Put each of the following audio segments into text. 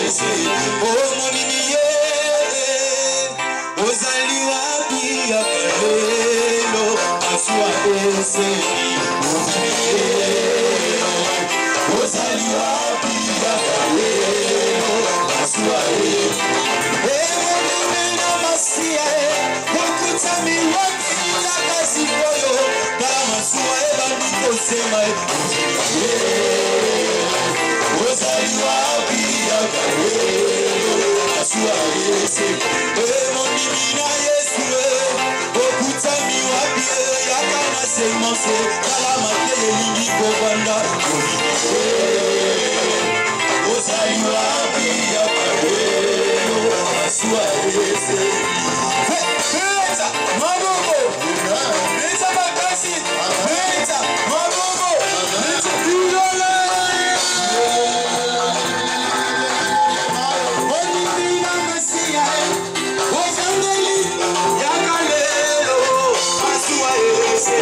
ese omonimiye ozali wapi yakalelo masua ese omonimiye ozali wapi yakalelo masua ese emonimena masia wakutami wapi yakasikoyo kala masua ebandiko sema ozali wapi yakalelo masua ese emonimina yesu okutami wapi yakana semence kala mateye lingi kobanda ozali wapi yakalelo masua ese Peta mabobo Peta bakasi Peta mabobo Peta pilole Onimina masia Ozandeli yakalelo masua ese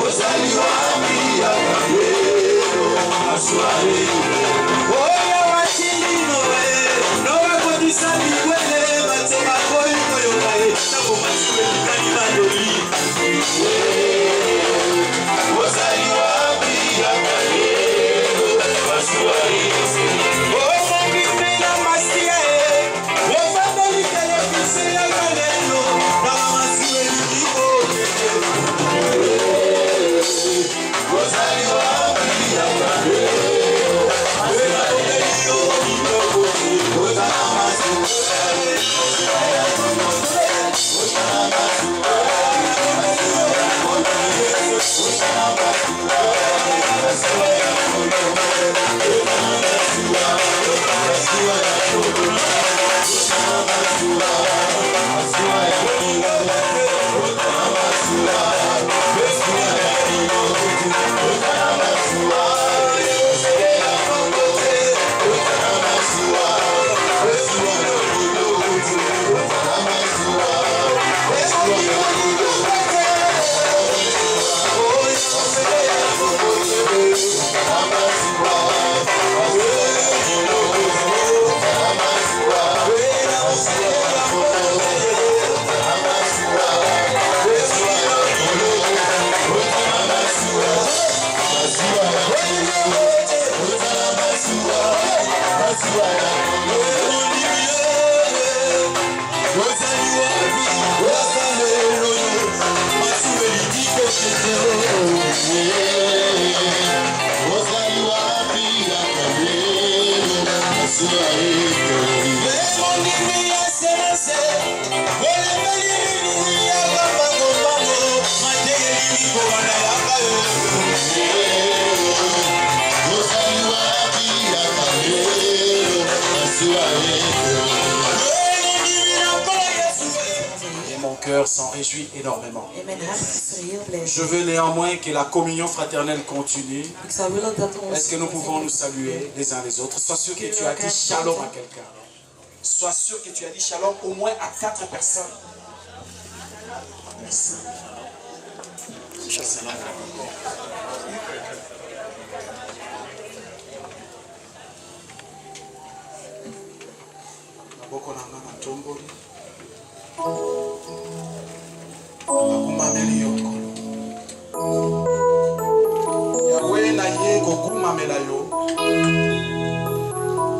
ozali wapi yakalelo masua ese oya wachilino nowe kodisa liwele batema koyi koyokaye nako masiwe likani maloli ozali wapi yakalelo masua ese ozangimena masia ozandeli telefise yakalelo naka masiwe likiko ozali wapi yakalelo masua ese Et mon cœur s'en réjouit énormément. Je veux néanmoins que la communion fraternelle continue. Est-ce que nous pouvons nous saluer les uns les autres? Sois sûr que tu as dit shalom à quelqu'un. Sois sûr que tu as dit shalom au moins à 4 personnes. Merci. Shalom. Boko na ngana tomboli nakumameli yokolo yawe na ye kokumamela yo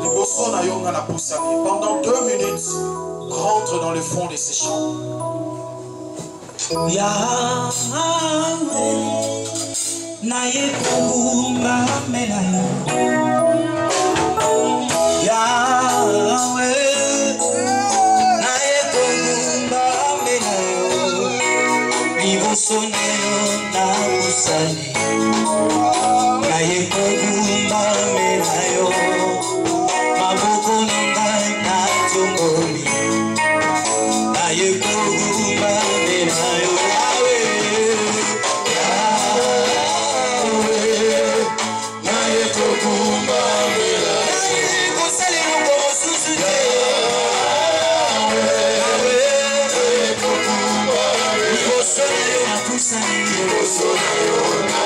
liboso na yo nga na pusami. Pendant 2 minutes rentre dans le fond de ces chants. Yahweh na ye kokumamela yo Yahweh Soneo na usali na yekogumba menayo maboko nanga na tongoli na yekogumba menayo Yahweh na yekogumba menayo kosali ngo susu Soneo na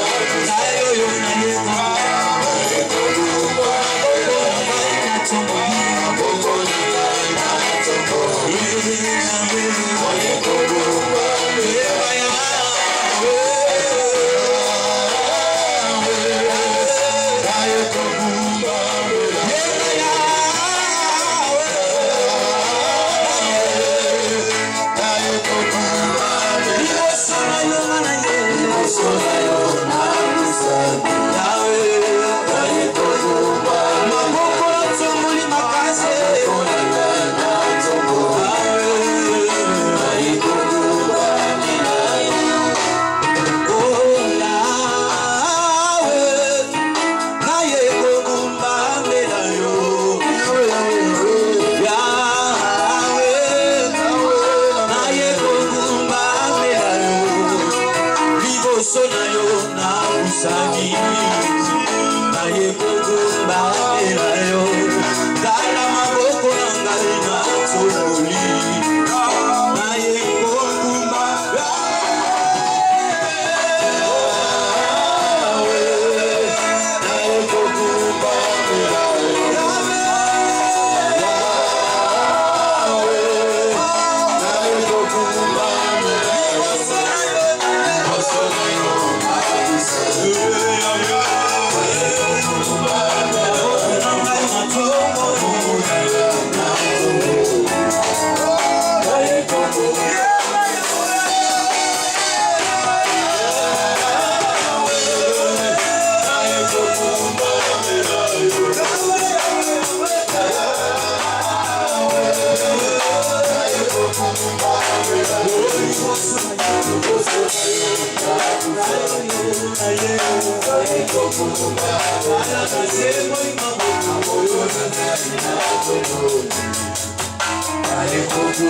Convie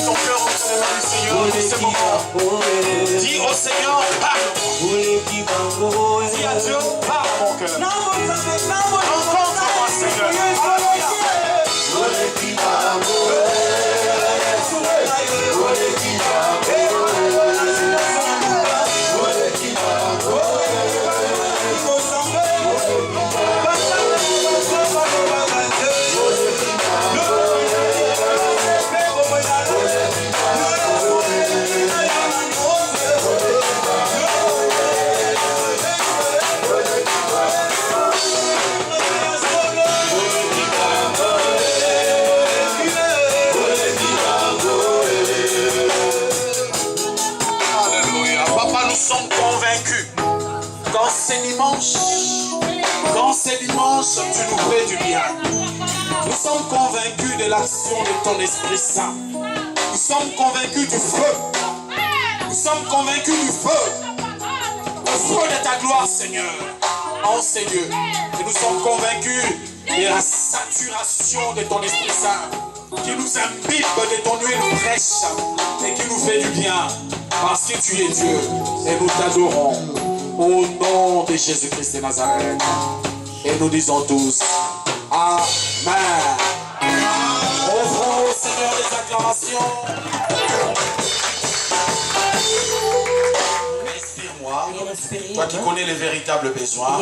ton cœur entre les mains du Seigneur en ce moment. Dis au Seigneur, parle. Dis à Dieu, parle mon cœur. Rencontre-moi, Seigneur. Quand c'est dimanche, tu nous fais du bien. Nous sommes convaincus de l'action de ton Esprit Saint. Nous sommes convaincus du feu. Nous sommes convaincus du feu. Le feu de ta gloire, Seigneur, en ces lieux. Et nous sommes convaincus de la saturation de ton Esprit Saint qui nous imbibe de ton huile fraîche et qui nous fait du bien parce que tu es Dieu et nous t'adorons. Au nom de Jésus-Christ de Nazareth. Et nous disons tous Amen. Offrons au Seigneur des acclamations. Inspire-moi. Toi qui connais les véritables besoins.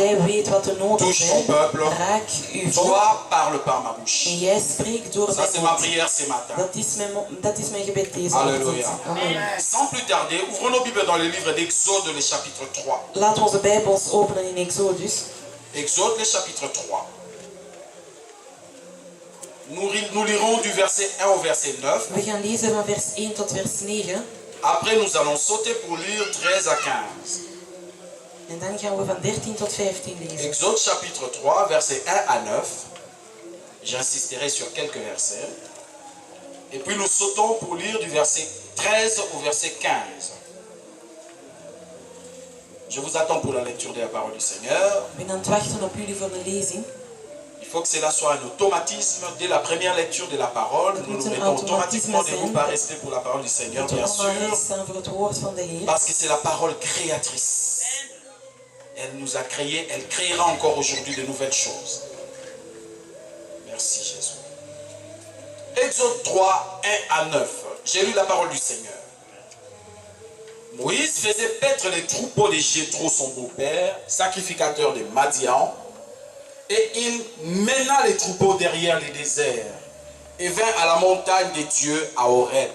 Touche ton peuple. Toi parle par ma bouche. Ça c'est ma prière ce matin. Alléluia. Sans plus tarder, ouvrons nos Bibles dans le livre d'Exode, le chapitre 3. Laten we onze Bijbels openen in Exodus. Exode, le chapitre 3. Nous lirons du verset 1 au verset 9. We gaan lezen van vers 1 tot vers 9. Après, nous allons sauter pour lire 13 à 15. En dan gaan we van 13 tot 15 lezen. Exode, chapitre 3, verset 1 à 9. J'insisterai sur quelques versets. Et puis nous sautons pour lire du verset 13 au verset 15. Je vous attends pour la lecture de la parole du Seigneur. Ik ben aan het wachten op jullie voor de lezing. Il faut que cela soit un automatisme. Dès la première lecture de la parole, nous nous mettons automatiquement debout par respect pour la parole du Seigneur, bien sûr. Parce que c'est la parole créatrice. Elle nous a créés, elle créera encore aujourd'hui de nouvelles choses. Merci Jésus. Exode 3, 1 à 9. J'ai lu la parole du Seigneur. Moïse faisait paître les troupeaux de Jéthro, son beau-père, sacrificateur de Madian, et il mena les troupeaux derrière les déserts et vint à la montagne de Dieu à Horeb.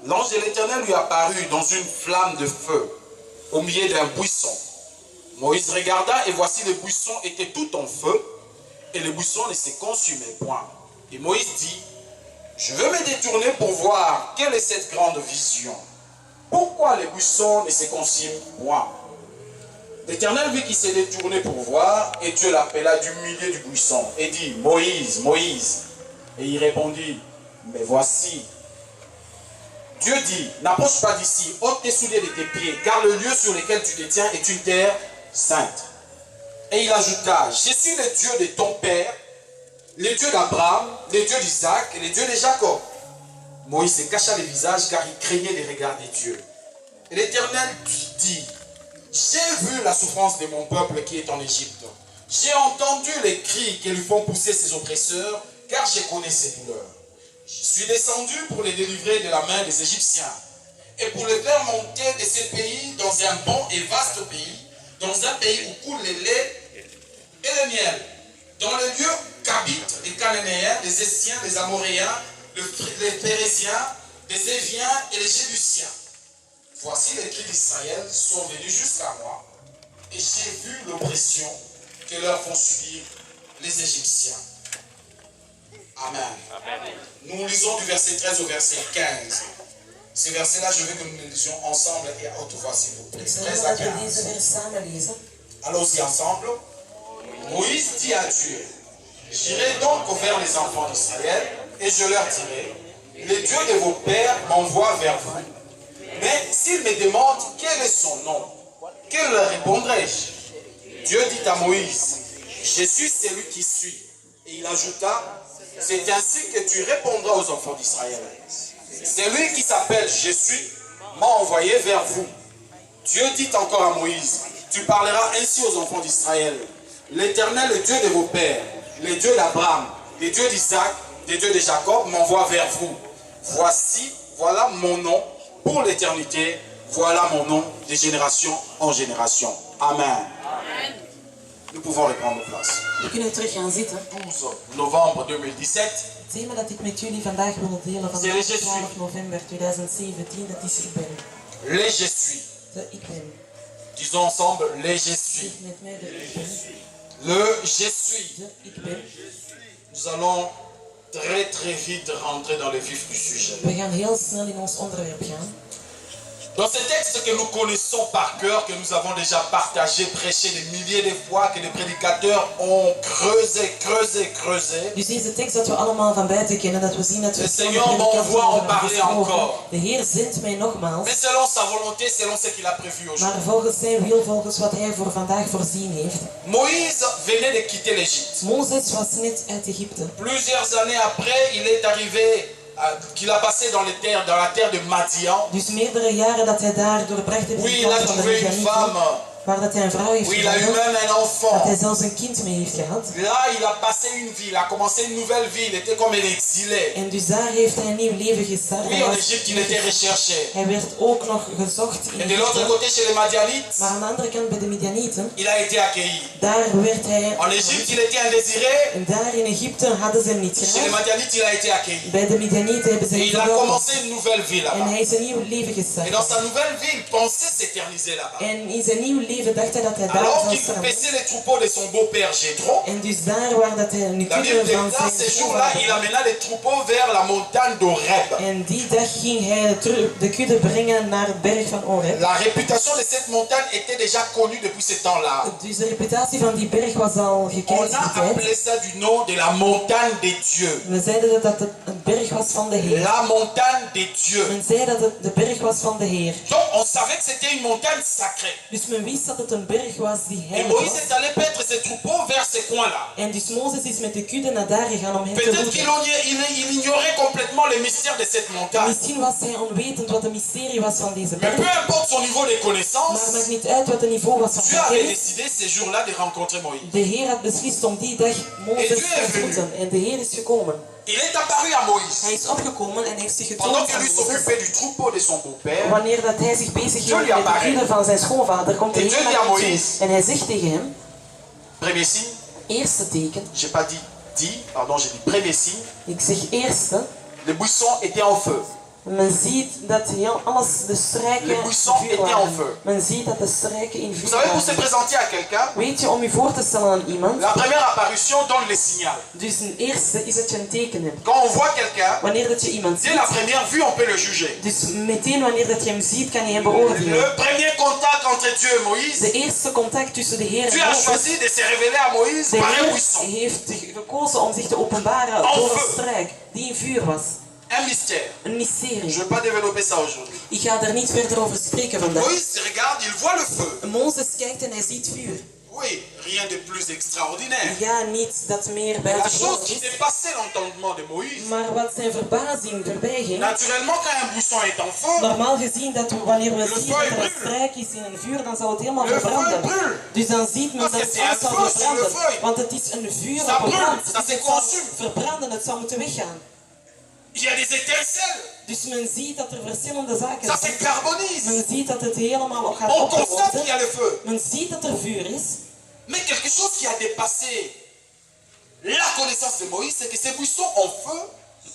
L'ange de l'Éternel lui apparut dans une flamme de feu au milieu d'un buisson. Moïse regarda et voici le buisson était tout en feu et le buisson ne se consumait point. Et Moïse dit, je veux me détourner pour voir quelle est cette grande vision. Pourquoi le buisson ne se consume point? L'Éternel vit qu'il s'est détourné pour voir, et Dieu l'appela du milieu du buisson, et dit, Moïse, Moïse. Et il répondit, mais voici. Dieu dit, n'approche pas d'ici, ôte tes souliers de tes pieds, car le lieu sur lequel tu te tiens est une terre sainte. Et il ajouta, je suis le Dieu de ton père, le Dieu d'Abraham, le Dieu d'Isaac et le Dieu de Jacob. Moïse se cacha le visage car il craignait les regards de Dieu. Et l'Éternel dit, j'ai vu la souffrance de mon peuple qui est en Égypte. J'ai entendu les cris que lui font pousser ses oppresseurs, car je connais ses douleurs. Je suis descendu pour les délivrer de la main des Égyptiens, et pour les faire monter de ce pays dans un bon et vaste pays, dans un pays où coule le lait et le miel, dans les lieux qu'habitent les Cananéens, les Essiens, les Amoréens, les Phérésiens, les Éviens et les Jébusiens. Voici les cris d'Israël sont venus jusqu'à moi, et j'ai vu l'oppression que leur font subir les Égyptiens. Amen. Amen. Nous lisons du verset 13 au verset 15. Ces versets-là, je veux que nous les lisions ensemble et à haute voix, s'il vous plaît. 13 à 15. Allons-y ensemble. Moïse dit à Dieu, j'irai donc vers les enfants d'Israël, et je leur dirai, le Dieu de vos pères m'envoie vers vous. Mais s'il me demande quel est son nom, que leur répondrai-je? Dieu dit à Moïse, Je suis celui qui suis. Et il ajouta, c'est ainsi que tu répondras aux enfants d'Israël. Celui qui s'appelle Je suis m'a envoyé vers vous. Dieu dit encore à Moïse, tu parleras ainsi aux enfants d'Israël. L'Éternel, le Dieu de vos pères, le Dieu d'Abraham, le Dieu d'Isaac, le Dieu de Jacob, m'envoie vers vous. Voici, voilà mon nom pour l'éternité. Voilà mon nom de génération en génération. Amen. Amen. Nous pouvons reprendre place. We kunnen terug gaan zitten. 12 novembre 2017. Het thema dat ik met jullie vandaag wil delen van 12 november 2017, dat is ik ben. Les je suis. De ik ben. Disons ensemble, les je suis. Met mij de ik ben. Le je suis. De ik ben. Nous allons très vite rentrer dans le vif du sujet. We gaan heel snel in ons onderwerp gaan. Dans ce texte que nous connaissons par cœur, que nous avons déjà partagé, prêché des milliers de fois, que les prédicateurs ont creusé. Dus deze tekst dat we allemaal van buiten kennen, dat we zien dat we... Le Seigneur m'envoie en parler encore. De Heer zendt mij nogmaals. Mais selon sa volonté, selon ce qu'il a prévu aujourd'hui. Maar volgens zijn wil, volgens wat hij voor vandaag voorzien heeft. Moïse venait de quitter l'Égypte. Mozes was net uit Egypte. Plusieurs années après, il est arrivé... qu'il a passé dans la terre de Madian. Dus meerdere jaren dat hij daar doorbracht heeft. Oui, il a trouvé une femme. Waar dat hij een vrouw heeft Oui, il a eu même un enfant. Dat hij zelfs een kind mee heeft gehad. Là, il a passé une vie, il a commencé une nouvelle vie, il était comme un exilé. En dus daar heeft hij een nieuw leven gestart. Oui, en Égypte, il était recherché. Hij werd ook nog gezocht in Et de l'autre côté, chez les Madianites, maar aan de andere kant bij de Midianieten, il a été accueilli. daar werd hij... En Égypte, il était indésiré. En daar in Egypte hadden ze hem niet Chez les Madianites, il a été accueilli. Bij de Midianieten hebben ze Et hem il a verwelkomd. commencé une nouvelle vie En là-bas. hij is een nieuw leven Et gestart. dans sa nouvelle vie, il pensait s'éterniser là-bas. En in zijn nieuw leven dacht hij dat hij daar Alors zou qu'il staan. paissait les troupeaux de son beau-père Jéthro, En dus daar waar dat hij nu la Bible kudde van déclare ces zijn jours-là, il schoonvader. amena les troupeaux vers la montagne d'Horeb. En die dag ging hij de kudde brengen naar het berg van Horeb. La réputation de cette montagne était déjà connue depuis ce temps-là. Dus de reputatie van die berg was al gekend On in a die tijd. appelé ça du nom de la montagne des dieux. We zeiden dat het een berg was van de Heer. La montagne des dieux. Men zei dat het de berg was van de Heer. Donc on savait que c'était une montagne sacrée. Dus men wist dat het een berg was die Et heilig Moïse was. est allé paître ses troupeaux vers ce coin-là. En dus Mozes is met de kudde naar daar gegaan om hen te Peut-être qu'il roepen. il ignorait complètement les mystères de cette montagne. Misschien was hij onwetend wat de mysterie was van deze Mais peu berg. importe son niveau de Maar connaissance, het maakt niet uit wat het niveau was van Dieu zijn avait kennis. décidé ces jours-là de rencontrer Moïse. De Heer had beslist om die dag Mozes Dieu est te venu. ontmoeten. En de Heer is gekomen. Il est apparu à Moïse. Hij is opgekomen en heeft zich Pendant getoond que aan lui Mozes. s'occupait du troupeau de son beau-père, Wanneer dat hij zich bezig Dieu hield lui met de apparaît. kudde van zijn schoonvader, komt de Et Heer Dieu dit naar à hem toe. Moïse. En hij zegt tegen hem, premier signe, eerste teken, j'ai pas dit, pardon, j'ai dit premier signe, ik zeg eerste, les buissons étaient en feu. men ziet dat heel alles, de struiken Les buissons vuur étaient en waren. feu. Men ziet dat de struiken in Vous vuur savez, pour se waren. présenter à quelqu'un, Weet je, om je voor te stellen aan iemand, la première apparition donne le signal. dus een eerste is dat je een teken hebt. Quand on voit quelqu'un, Wanneer dat je iemand dès la ziet, première vue, on peut le juger. dus meteen wanneer dat je hem ziet, kan je hem beoordelen. Le premier contact entre Dieu et Moïse, De eerste contact tussen de Heer Dieu en a Mozes, choisi de se révéler à Moïse de par un Heer buisson. heeft gekozen om zich te openbaren En door een feu. struik die in vuur was. Un mystère. Een mysterie. Je ne vais pas développer ça aujourd'hui. Ik ga daar niet verder over spreken vandaag. Moïse regarde, il voit le feu. Mozes kijkt en hij ziet vuur. Oui, rien de plus extraordinaire. Ja, niets dat meer La buitengewoon chose qui is. dépassait l'entendement de Moïse, Maar wat zijn verbazing voorbij ging. naturellement quand un buisson est en feu, Normaal gezien dat wanneer we Le zien feu dat er een brûle. strijk is in een vuur, dan zou het helemaal Le feu verbranden. brûle. Dus dan ziet men Parce dat que c'est het un zou feu sur le verbranden. feu. Want het is een vuur Ça op een brûle, brand. ça Dus se het zou consume. verbranden, het zou moeten weggaan. il y a des étincelles, Dus men ziet dat er verschillende zaken ça se zijn. carbonise. Men ziet dat het helemaal op gaat On constate qu'il opgelopen. y a le feu. Men ziet dat er vuur is. Mais quelque chose qui a dépassé la connaissance de Moïse, c'est que ces buissons en feu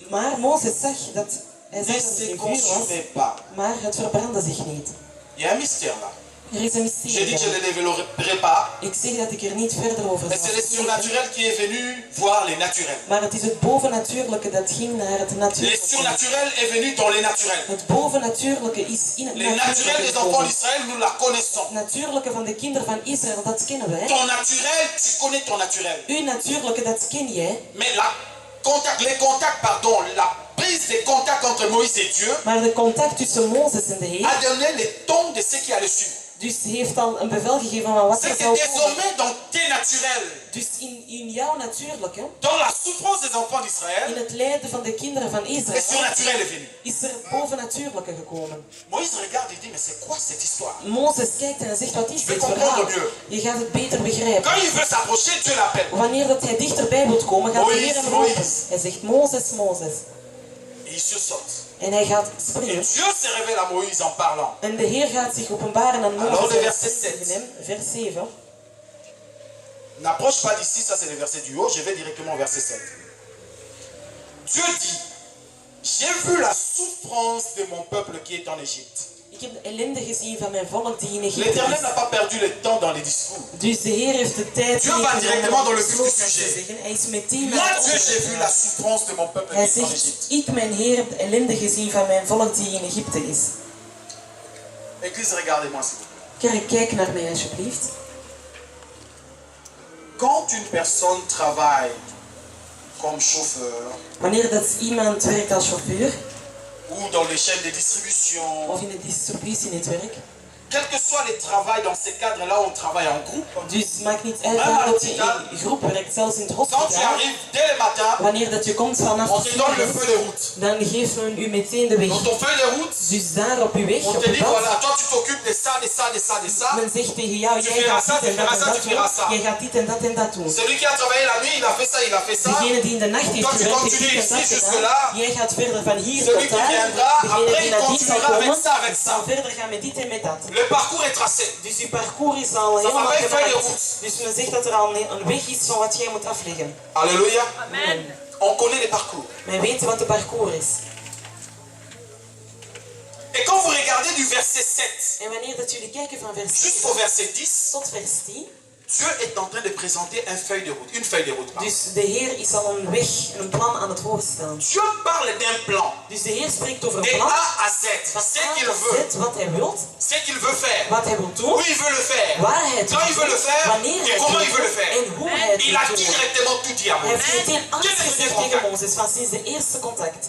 Maar Mozes zag dat hij ne zag dat het se in vuur was, consumaient pas. maar het verbrandde zich niet. Il y a un mystère là. Er is een J'ai dit mysterie. que je daar. ne développerai pas, Ik zeg dat ik er niet verder over mais zal c'est le spreken. surnaturel qui est venu voir les naturels. Maar het is het bovennatuurlijke dat ging naar het Le natuurlijke. surnaturel est venu dans les naturels. Het bovennatuurlijke is in het Les naturels natuurlijke des enfants gekomen. d'Israël, nous la connaissons. Het natuurlijke van de kinderen van Israël, dat kennen wij. Ton naturel, tu connais ton naturel. Uw natuurlijke, dat ken jij. Mais la prise de contact entre Moïse et Dieu Maar de contact tussen Mozes en de Heer a donné le ton de ce qui allait suivre. Dus hij heeft al een bevel gegeven van wat er C'est que zou komen. désormais dans tes naturels, Dus in jouw natuurlijke, dans la souffrance des enfants in d'Israël, het lijden van de kinderen van le Israël, surnaturel est venu. is er bovennatuurlijke gekomen. Moïse regarde et dit, mais c'est quoi cette histoire? Mozes kijkt en hij zegt, wat is Je vais dit comprendre verhaal? mieux. Je gaat het beter begrijpen. Quand il veut s'approcher, Dieu l'appelle. Wanneer dat hij dichterbij wilt komen, gaat de Moïse, Heer hem roepen. Moïse. Hij zegt, Mozes, Mozes. Et il sursaute. En hij gaat Et springen. Dieu se révèle à Moïse en parlant. En de Heer gaat zich openbaren aan Alors, Mozes. le verset 7. Tegen hem, vers 7. N'approche pas d'ici, ça c'est le verset du haut, je vais directement au verset 7. Dieu dit, j'ai vu la souffrance de mon peuple qui est en Égypte. Ik heb de ellende gezien van mijn volk die in Egypte L'Éternel is. n'a pas perdu le temps dans les discours. Dus de Heer heeft de tijd Dieu niet va genomen directement om dans le vif du sloot te sujet. zeggen. Hij is meteen Moi, naar het Dieu, j'ai vu onderwerp. la souffrance de mon peuple Hij qui est en zegt, Égypte. ik mijn Heer heb de ellende gezien van mijn volk die in Egypte is. Église, regardez-moi s'il vous plaît. Kerk, kijk naar mij alsjeblieft. Quand une personne travaille comme chauffeur Wanneer dat iemand werkt als chauffeur ou dans les chaînes de distribution, of in het distributienetwerk, quel que soit les travails dans ces cadres-là où on travaille en groupe, dus het maakt niet uit waar dat je in groep werkt, zelfs in het quand tu hospitaal. arrives dès le matin, Wanneer dat je komt vanaf on de te donne le ochtend, feu de route. dan geeft men u meteen de weg. Dans ton feuille de route, Dus daar op uw weg, on op te het dit pad, voilà, toi tu t'occupes de ça, de ça, de ça, de ça. men zegt tegen jou, Tu jij feras gaat ça, dit tu en dat feras en ça, dat tu feras ça. doen. Jij gaat dit en dat doen. Celui qui a travaillé la nuit, il a fait ça, il a fait ça. Degene die in de nacht heeft Toi, tu gewerkt, heeft continues dit en dat ici gedaan. jusque-là. Jij gaat verder van hier Celui tot qui daar. viendra, Degene après, die il nadien zal continuera avec komen, ça, avec ça. zal verder gaan met dit en met dat. Le parcours est tracé. Dus je parcours is al Ça helemaal s'appelle feuille de gemaakt. route. Dus men zegt dat er al een weg is van wat jij moet afleggen. Alléluia. Amen. On connaît les parcours. Men weet wat de parcours is. Et quand vous regardez du verset 7 En wanneer dat jullie kijken van vers jusqu'au 7 verset 10, tot vers 10, Dieu est en train de présenter une feuille de route. Une feuille de route. pardon. dus de Heer is al een weg, een plan aan het voorstellen. Dieu parle d'un plan. Dus de Heer spreekt over De een plan. A à Z. Van Ce A qu'il tot veut. Z, wat hij wilt, Ce qu'il veut faire. wat hij wil doen, Où il veut le faire. waar hij het Quand il veut le faire. wanneer hij Et comment il het veut le wil faire. en hoe hij het Il a wil doen. directement tout dit à Hij heeft Moïse. meteen alles Dès le premier gezegd tegen contact. Mozes, van sinds de eerste contact.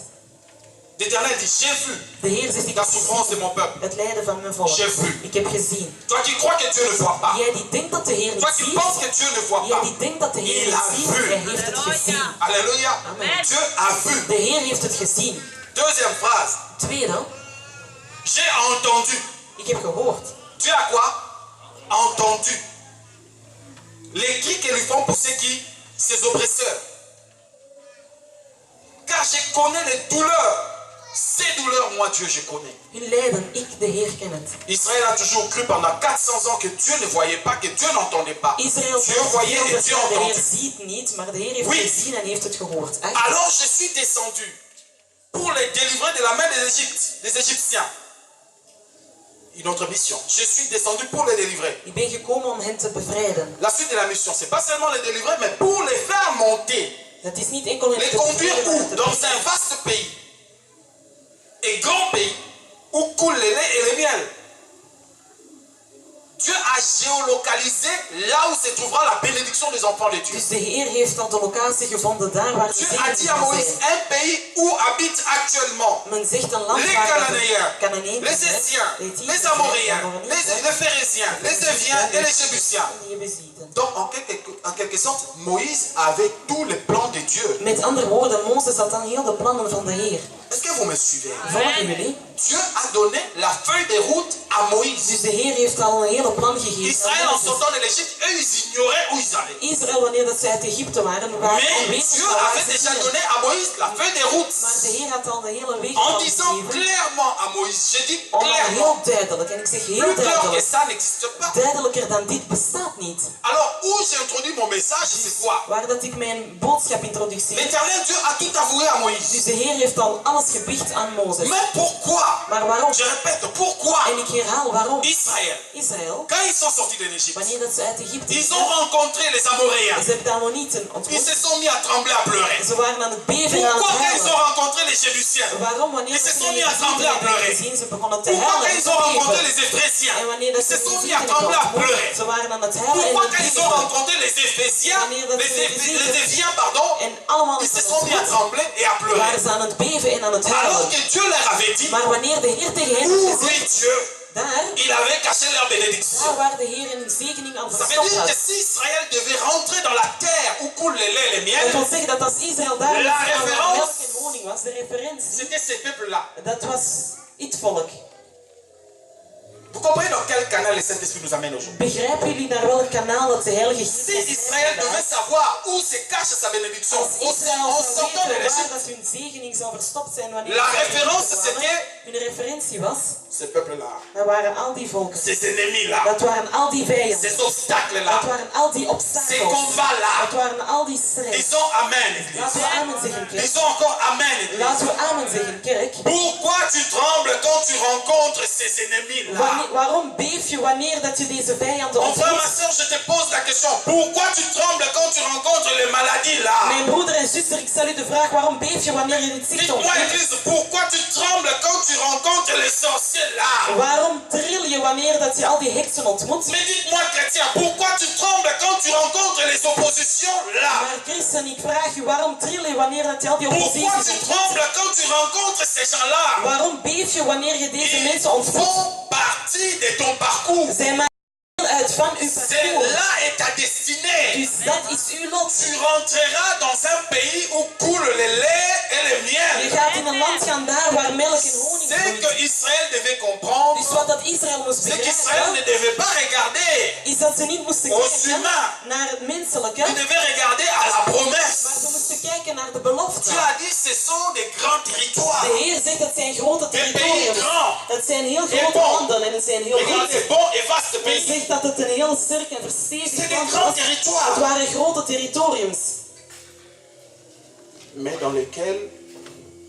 L'Éternel dit, j'ai vu De Heer zegt, ik la heb souffrance de gezien mon peuple. het lijden van mijn volk. J'ai vu. Ik heb gezien. Toi qui crois que Dieu ne voit pas. Jij die denkt dat de Heer Toi niet qui ziet, penses que Dieu ne voit jij pas. die denkt dat de Heer Il a niet ziet, vu. hij heeft het gezien. Alléluia. Amen. Dieu a vu. De Heer heeft het gezien. Deuxième phrase. Tweede, J'ai entendu. ik heb gehoord. Dieu a quoi? Entendu. Les cris que lui font pousser qui? Ses oppresseurs. Car je connais les douleurs. Ces douleurs, moi Dieu, je connais. Hun lijden, ik de Heer ken het. Israël a toujours cru pendant 400 ans que Dieu ne voyait pas, que Dieu n'entendait pas. Israël Dieu voyait et Dieu de Heer entendait. ziet niet, maar de Heer heeft Oui. gezien en heeft het gehoord. Echt. Alors je suis descendu pour les délivrer de la main des Égyptiens. Une autre mission. Je suis descendu pour les délivrer. Ik ben gekomen om hen te bevrijden. La suite de la mission, c'est pas seulement les délivrer, mais pour les faire monter. Het is niet enkel hen Les te conduire bevrijden, où? maar Dans un vaste pays. Et grand pays où coule le lait et le miel. Dieu a géolocalisé là où se trouvera la bénédiction des enfants de Dieu. Dus de Heer heeft dan de locatie gevonden daar waar de Dieu a zegen dit à zal Moïse, zijn. un pays où habitent actuellement Men zegt een land les waar Cananéens, de Cananezen les zijn, Essiens, de Hethieten les zijn, Amoréens, de Amorieten les Phérésiens, les Éviens et les Jébusiens. en die Jebusieten. Donc en quelque sorte, Moïse avait tous les plans de Dieu. Met andere woorden, Mozes had dan heel de plannen van de Heer. Est-ce que vous me suivez? Volgen jullie? Dieu a donné la feuille de route à Moïse. Dus de Heer heeft al een hele plan gegeven Israël aan en Mozes. sortant de l'Égypte, eux ils ignoraient où ils allaient. Israël, wanneer dat ze uit Egypte waren, waren Mais onwetend Dieu waar avait ze déjà gingen. donné à Moïse la feuille de route. Maar de Heer had al de hele weg En al disant gegeven. clairement à Moïse, je dis Om al clairement, heel duidelijk, en ik zeg heel plus clair que duidelijk, ça n'existe pas. duidelijker dan dit bestaat niet. Alors où j'ai introduit mon message, c'est quoi? Waar dat ik mijn boodschap introduceer. L'Éternel Dieu a tout avoué à Moïse. Dus de Heer heeft al alles gebiecht aan Mozes. Mais pourquoi? Maar waarom? Je répète, pourquoi? En ik herhaal waarom. Israël, Israël, quand ils sont sortis de l'Égypte, wanneer dat ze uit Egypte ils gingen, ont rencontré les Amoréens. ze hebben de Ammonieten Ils ontmoet. se sont mis à trembler, à pleurer. Ze waren aan het beven en aan Pourquoi het quand ils ont huilen. rencontré les Jébusiens? Waarom? Wanneer Ils se ze sont mis de à trembler, à Egypten pleurer. hebben gezien, ze begonnen te Pourquoi huilen quand en ils ont te rencontré beven. les Éphésiens? En wanneer Ils dat se ze sont de mis à Egypten trembler, à hebben pleurer. ontmoet, ze waren aan het huilen en Pourquoi te quand ils ont beven. rencontré les Éphésiens, Wanneer dat ze les Éviens, pardon, En allemaal ils se is sont mis à het trembler et à pleurer. waren ze aan het beven en aan het Alors huilen. que Dieu leur avait dit, Maar wanneer de Heer tegen hen Où had lui gezegd, Dieu, daar, il avait caché leur bénédiction. daar waar de Heer een zegening al Ça veut verstopt dire que had. si Israël devait rentrer dans la terre où coule le lait et le Dat wil miel, zeggen dat als Israël daar La waar référence. melk en honing was, de referentie, c'était ces peuples-là. dat was het volk. Vous comprenez dans quel canal le Saint-Esprit nous amène aujourd'hui? Begrijpen jullie naar welk kanaal dat de Heilige Geest Si Israël devait savoir où se cache sa bénédiction, Als Israël en zou sortant de weten waar l'Égypte, dat hun zegening zou verstopt zijn wanneer La ze référence, kwamen, c'était hun referentie was, ces peuples-là, dat waren al die volken. ces ennemis-là, Dat waren al die vijanden. ces obstacles-là, Dat waren al die ces obstakels. combats-là. Dat waren al die strijd. Disons Amen, Église. Laten we amen zeggen, kerk. Disons encore Amen, Église. Laten we amen zeggen, kerk. Pourquoi tu trembles quand tu rencontres ces ennemis-là? Waarom beef je wanneer dat je deze vijanden Mon frère, ma ontmoet? soeur, je te pose la question. Pourquoi tu trembles quand tu rencontres les maladies-là? Mijn broeder en zuster, ik stel u de vraag, waarom beef je wanneer je dit ziet Dites-moi, ontmoet? Église, pourquoi tu trembles quand tu rencontres les sorciers-là? Waarom tril je wanneer dat je al die heksen ontmoet? Mais dites-moi, chrétien, pourquoi tu trembles quand tu rencontres les oppositions-là? Maar christen, ik vraag u, waarom tril je wanneer dat je al die Pourquoi opposities tu ontmoet? trembles quand tu rencontres ces gens-là? Waarom beef je wanneer je deze Ils mensen ontmoet? font partie de ton parcours. Zij maken deel uit van uw C'est parcours. là est ta destinée. Dus dat is uw lot. Tu rentreras dans un pays où coule le lait et le Je miel. gaat in een land gaan daar waar melk en honing C'est vloeit. que Israël devait comprendre, Dus wat dat Israël moest c'est qu'Israël ne begrijpen, devait pas regarder, is dat ze niet moesten Aux kijken humains. naar het menselijke, il devait regarder à la maar promesse. ze moesten kijken naar de belofte. Dieu a dit ce sont des grands territoires. De Heer zegt dat zijn grote Des pays territoriums. grands. Het zijn heel Et grote bon. landen en het zijn heel Regarde, goed. c'est bon et vaste Hij pays. zegt dat het een heel sterk en C'est verstevigd des land grands was. Het territoires. waren grote territoriums. Mais dans lesquels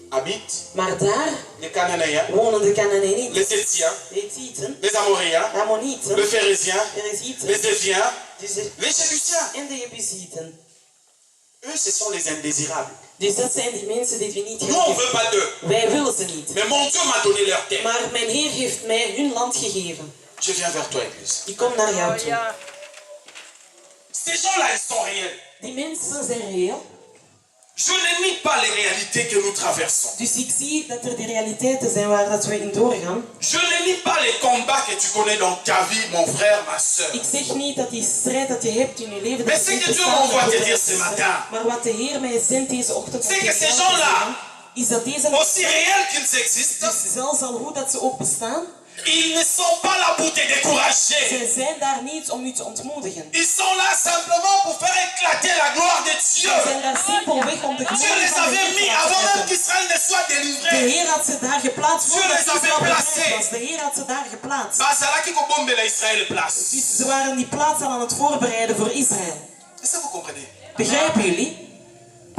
habitent Maar daar les Cananéens, wonen de Canaanieten, les Hétiens, de Hethieten, les Amoréens, de Ammonieten, les Phérésiens, de Rezieten, les Éviens, dus les Jébusiens. en de Jebusieten. Eux, ce sont les indésirables. Dus dat zijn die mensen die we niet Nous, on ne hebben. veut pas d'eux. Wij willen ze niet. Mais mon Dieu m'a donné leur terre. Maar mijn Heer heeft mij hun land gegeven. Je viens vers toi, Église. Ik kom naar jou toe. Ces gens-là, ils sont réels. Die mensen zijn reëel. Je ne nie pas les réalités que nous traversons. Dus ik zie dat er die realiteiten zijn waar dat we in doorgaan. Je ne nie pas les combats que tu connais dans ta vie, mon frère, ma soeur. Ik zeg niet dat die strijd dat je hebt in je leven... Mais dat c'est je que niet Dieu bestaat m'envoie voor te de dire mensen. ce matin. Maar wat de Heer mij zendt deze ochtend... om C'est que tegen ces jou te gens-là, zeggen, is dat deze aussi réels qu'ils existent, dus zelfs al hoe dat ze ook bestaan, ils ne sont pas là pour te décourager. ze zijn daar niet om u te ontmoedigen. Ils sont là simplement pour faire éclater la gloire de Dieu. Ze zijn daar simpelweg om de Dieu glorie les van de avait Heer mis te avant laten même hebben. qu'Israël ne soit De délivré. Heer had ze daar geplaatst Dieu voordat les avait Israël bevrijd placés. was. De Heer had ze daar geplaatst. Bazalaki kobombela Israël place. Dus ze waren die plaats al aan het voorbereiden voor Israël. Est-ce que vous comprenez? Begrijpen jullie?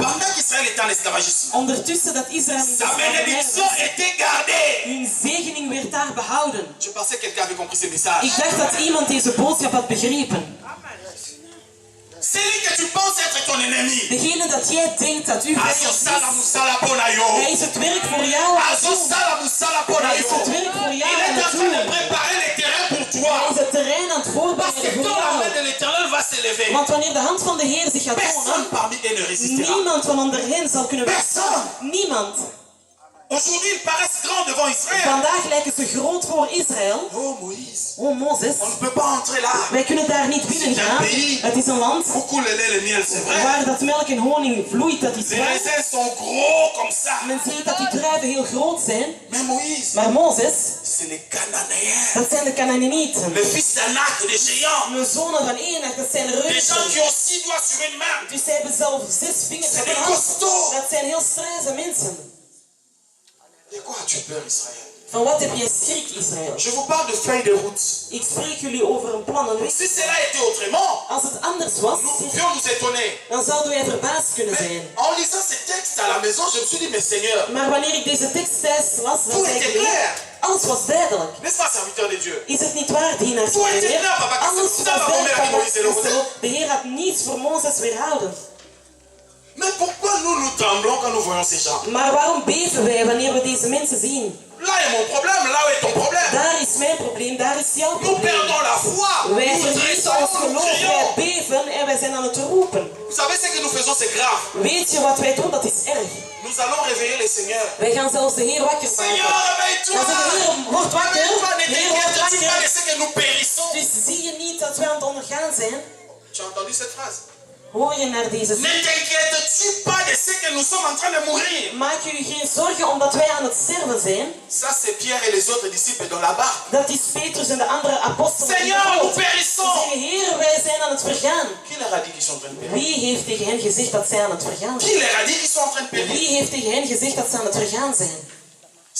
Pendant qu'Israël était en esclavagisme, Ondertussen dat Israël in de sa slavernij bénédiction was, était gardée. hun zegening werd daar behouden. Je pensais que quelqu'un avait compris ce message. Ik dacht dat iemand deze boodschap had begrepen. Celui que tu penses être ton ennemi, Degene dat jij denkt dat u vijand Azosala is, musala ponayo. hij is het werk voor jou aan het doen. Azosala musala Hij ponayo. is het werk voor jou Il aan est en het train de doen. préparer le terrain pour Hij toi. is het terrein aan het Parce que voorbereiden voor quand la main jou. de l'Éternel va s'élever, Want wanneer de hand van de Heer zich gaat personne tonen, parmi eux ne résistera. niemand van onder hen zal kunnen weerstaan. Personne. Niemand. Aujourd'hui, ils paraissent grands devant Israël. Vandaag lijken ze groot voor Israël. Oh Moïse, Oh Mozes, on ne peut pas entrer là. wij kunnen daar niet binnen gaan. Het is een land Où coule le lait et le miel, c'est vrai. waar dat melk en honing vloeit, dat is Les waar. raisins sont gros comme ça. Men ziet dat die druiven heel groot zijn. Mais Moïse, Maar Mozes, c'est les Cananéens. dat zijn de Canaanieten. Le fils d'Anak, des géants. De zonen van Enak, dat zijn Des gens reuzen. qui ont 6 doigts sur une main. Dus zij hebben zelf 6 vingers C'est op des een hand. costauds. Dat zijn heel strijze mensen. De quoi as-tu peur, Israël? Van wat heb jij schrik, Israël? Je vous parle de feuilles de route. Ik spreek jullie over een plan, een weg. Si cela était autrement, Als het anders was, nous pouvions nous étonner. dan zouden wij verbaasd kunnen zijn. En lisant ces textes à la maison, je me suis dit, mais Seigneur, Maar wanneer ik deze tekst thuis las, dan tout zei était ik, clair. alles was duidelijk. N'est-ce pas, serviteur de Dieu? Is het niet waar, dienaars van Tout de était Heer? clair, papa. Alles C'est was ça, duidelijk, la papa. Moïse et le De Heer had niets voor Mozes weerhouden. Mais pourquoi nous tremblons quand nous voyons ces gens? Maar waarom beven wij wanneer we deze mensen zien? Là, il y est mon problème, là où est ton problème. Daar is mijn probleem, daar is jouw Nous probleem. perdons la foi. Wij Nous verliezen ons tressaillons, nous geloof, wij crions. beven en wij zijn aan het roepen. Vous savez ce que nous faisons, c'est grave. Weet je wat wij doen? Dat is erg. Nous allons réveiller le Seigneur. Wij gaan zelfs de Heer wakker Seigneur, maken. réveille-toi. Dan zeggen we, Heer, word wakker. Réveille-toi, ne Heer, word t'inquiète-tu pas de wakker. ce que nous périssons. Dus zie je niet dat wij aan het ondergaan zijn? Tu as entendu cette phrase? Hoor je naar deze zin? Ne t'inquiètes-tu pas de ce que nous sommes en train de mourir? Maak je geen zorgen omdat wij aan het sterven zijn. Ça, c'est Pierre et les autres disciples dans la barque. Dat is Petrus en de andere apostelen. in de Seigneur, nous boot. Ze périssons. zeggen, Heer, wij zijn aan het vergaan. Qui leur a dit qu'ils sont en train de périr? Wie heeft tegen hen gezegd dat zij aan het vergaan zijn? Qui leur a dit qu'ils sont en train de périr? Wie heeft tegen hen gezegd dat ze aan het vergaan zijn?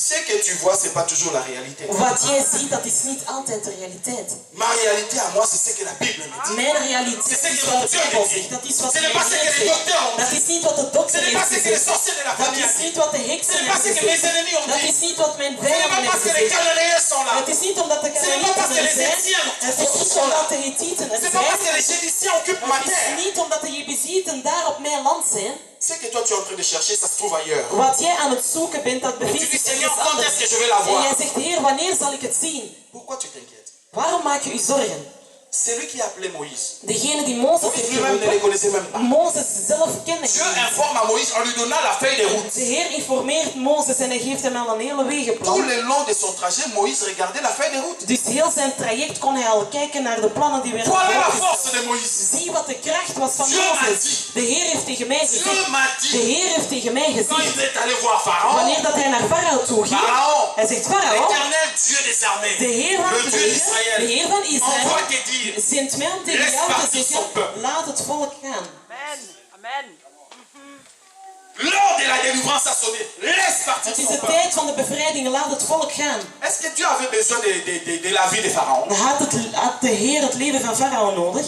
Ce que tu vois, c'est pas toujours la réalité. Wat jij ziet, dat is niet altijd de realiteit. Ma réalité à moi, c'est ce que la Bible me dit. Mijn realiteit is wat de Bijbel zegt. Dat is wat Ce de n'est pas ce que les Bijbel docteurs ont zegt. Dat dit. is niet wat de Ce dokter n'est pas heeft ce que les gezegd. sorciers de la Dat famille ont is dit. niet wat de Ce heksen n'est pas hebben ce que mes gezegd. ennemis ont Dat dit. is niet wat mijn Ce n'est vijanden pas hebben parce que les gezegd. Cananéens sont là. Het is niet omdat de Ce n'est pas parce que Canaanieten les er zijn. Éthiopiens Het is niet sont omdat là. de Hethieten er Ce n'est pas parce que zijn. les Géniciens occupent ma Het is terre. niet omdat de Jebusieten daar op mijn land zijn. Ce que toi tu es en train de chercher, ça se trouve ailleurs. Wat jij aan het zoeken bent, dat Tu dis, bevindt zich Seigneur, ergens quand anders. est-ce que je vais la En voir? jij zegt, Heer, wanneer zal ik het zien? Pourquoi tu t'inquiètes? Waarom maak je je zorgen? C'est lui qui a appelé Moïse. Degene die Mozes Moïse heeft lui-même ne les geroepen, connaissait même pas. Mozes zelf kende Dieu hem niet. informe à Moïse en lui donnant la feuille de route. De Heer informeert Mozes en hij geeft hem al een hele Tout wegenplan. le long de son trajet, Moïse regardait la feuille de route. Dus heel zijn traject kon hij al kijken naar de plannen die werden Voilà la voorgesteld. force de Moïse. Zie wat de kracht was van Dieu m'a Mozes. dit. De Heer heeft tegen mij Dieu gezegd. m'a De dit, Heer heeft tegen mij quand gezegd. il est allé voir Pharaon, Wanneer dat hij naar Farao toe ging. Pharaon, Hij zegt, Farao, l'éternel Dieu des armées, de Heer van le Dieu vrede, de d'Israël, Heer van Israël, envoie te dire, zendt mij om tegen Laisse jou te partir son zeggen, peuple. laat het volk gaan. Amen. Amen. l'heure de la délivrance a sonné, laisse partir Het is son de peuple. tijd van de bevrijding, laat het volk gaan. Est-ce que Dieu avait besoin de la vie de Pharaon? Had de Heer het leven van Farao nodig?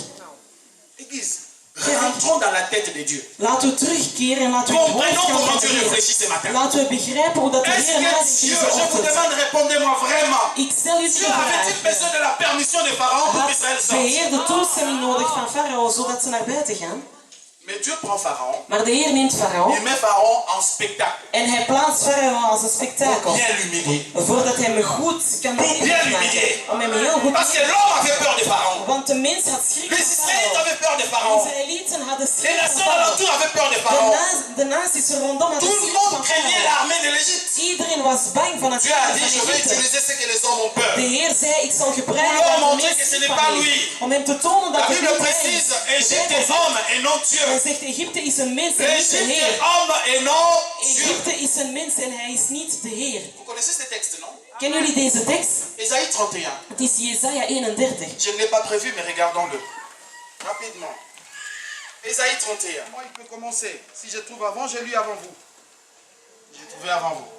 Église, rentrons dans la tête de Dieu. Laten we terugkeren en laten we het hoofd Comprenons gaan comment van Dieu de Heer. réfléchit ce matin. Laten we begrijpen hoe dat de Est-ce Heer nadenkt que Dieu, deze je vous ochtend. demande, répondez-moi vraiment. Ik stel u Dieu die avait-il vraag. besoin de la permission de Pharaon pour qu'Israël Had de sorte? Heer de toestemming nodig van Farao zodat ze naar buiten gaan? Mais Dieu prend Pharaon, Maar de Heer neemt Farao il met Pharaon en spectacle. en hij plaatst Farao als een spektakel. Bien l'humilier. Voordat hij me goed kan Bien maken. l'humilier. Om hem heel goed Parce que l'homme avait peur de Pharaon. Want de mens had schrik Les van Israélites Farao. avaient peur de De Pharaon. Israëlieten hadden Les schrik van nations Farao. alentour avaient peur de Pharaon. De naties er rondom hadden Tout le schrik monde van craignait Farao. l'armée de l'Égypte. Iedereen was bang van het Dieu a leger dit, je van vais Egypte. utiliser ce que les hommes ont peur. De Heer zei, ik zal gebruiken Pour leur wat de montrer mens que ce schrik n'est van pas heeft. lui. Om hem te tonen dat La het Bible niet hij précise, is. Égypte est homme et non Dieu. Hij zegt, Egypte is een mens en niet de L'Égypte Heer. est homme et non Dieu. Egypte is een mens en hij is niet de Heer. Vous connaissez ce texte, non? Kennen jullie deze tekst? Ésaïe 31. Het is Jesaja 31. Je ne l'ai pas prévu, mais regardons-le. Rapidement. Ésaïe 31. Moi, il peut commencer. Si je trouve avant, j'ai lu avant vous. J'ai trouvé avant vous.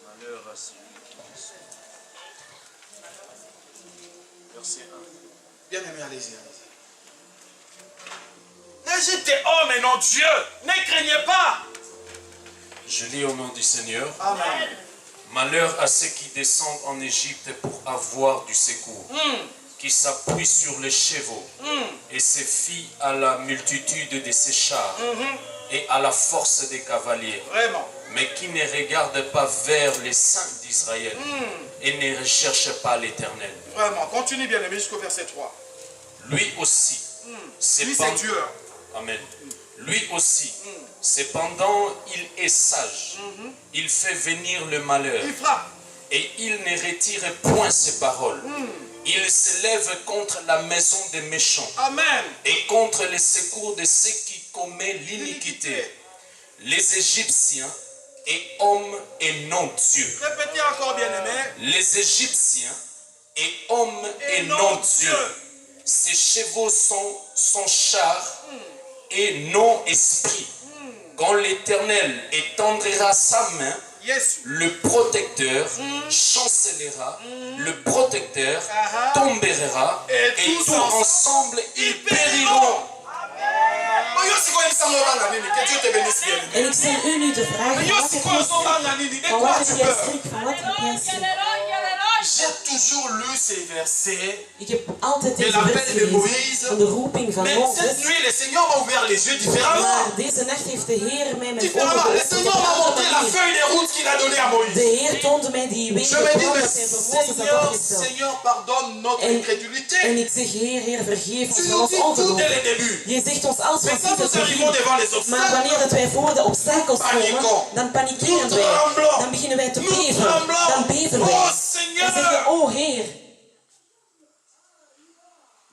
Malheur à celui qui descend. Verset 1. Bien aimé, allez-y, allez-y. L'Égypte est homme et non Dieu. Ne craignez pas. Je lis au nom du Seigneur. Amen. Malheur à ceux qui descendent en Égypte pour avoir du secours, qui s'appuient sur les chevaux et se fient à la multitude de ses chars et à la force des cavaliers, Vraiment. mais qui ne regardent pas vers les saints d'Israël et ne recherchent pas l'Éternel. Vraiment. Continue bien aimé jusqu'au verset 3. Lui aussi, Lui, cependant- c'est Dieu. Amen. Lui aussi, cependant, il est sage. Il fait venir le malheur. Il frappe. Et il ne retire point ses paroles. Il se lève contre la maison des méchants Amen. et contre les secours de ceux qui commettent l'iniquité. Les Égyptiens et hommes et non Dieu. Répétez encore bien aimé. Les Égyptiens et hommes et non Dieu. Ces chevaux sont chars et non esprit. Quand l'Éternel étendra sa main, Yes. le protecteur chancellera, le protecteur tombera Et et tous tous ensemble ils périront. Yo sikoyo lisanga nini? Que Dieu te bénisse bien. En ik stel u nu de vraag, Yo van wat heb sikoyo jij schrik? nini? De Van quoi wat tu heb jij peur? schrik? Van wat heb jij schrik? J'ai toujours lu ces versets. Ik heb altijd de deze l'appel vers de gelezen Moïse. van de roeping van Mais Mozes. cette nuit, le Seigneur m'a ouvert les yeux différemment. Maar deze nacht heeft de Heer mij mijn ogen Différemment. Le geopend op Seigneur een m'a andere montré la manier. feuille de route qu'il a donnée à Moïse. De Heer toonde mij die Je me dis, wegplan mais dat hij voor Mozes had Seigneur, opgesteld. Seigneur, pardonne notre incrédulité. En ik zeg, Heer, vergeef Tu ons van nous ons dis tout ongeloof. dès le début. Je zegt ons alles Mais van quand ziet nous het arrivons begin. devant les Maar wanneer obstacles, dat wij voor de obstakels Paniquons. komen, dan panikeren Nous wij. tremblons. Dan beginnen wij te nous beven. tremblons. Dan beven wij. Oh En zeggen, Seigneur, oh Heer,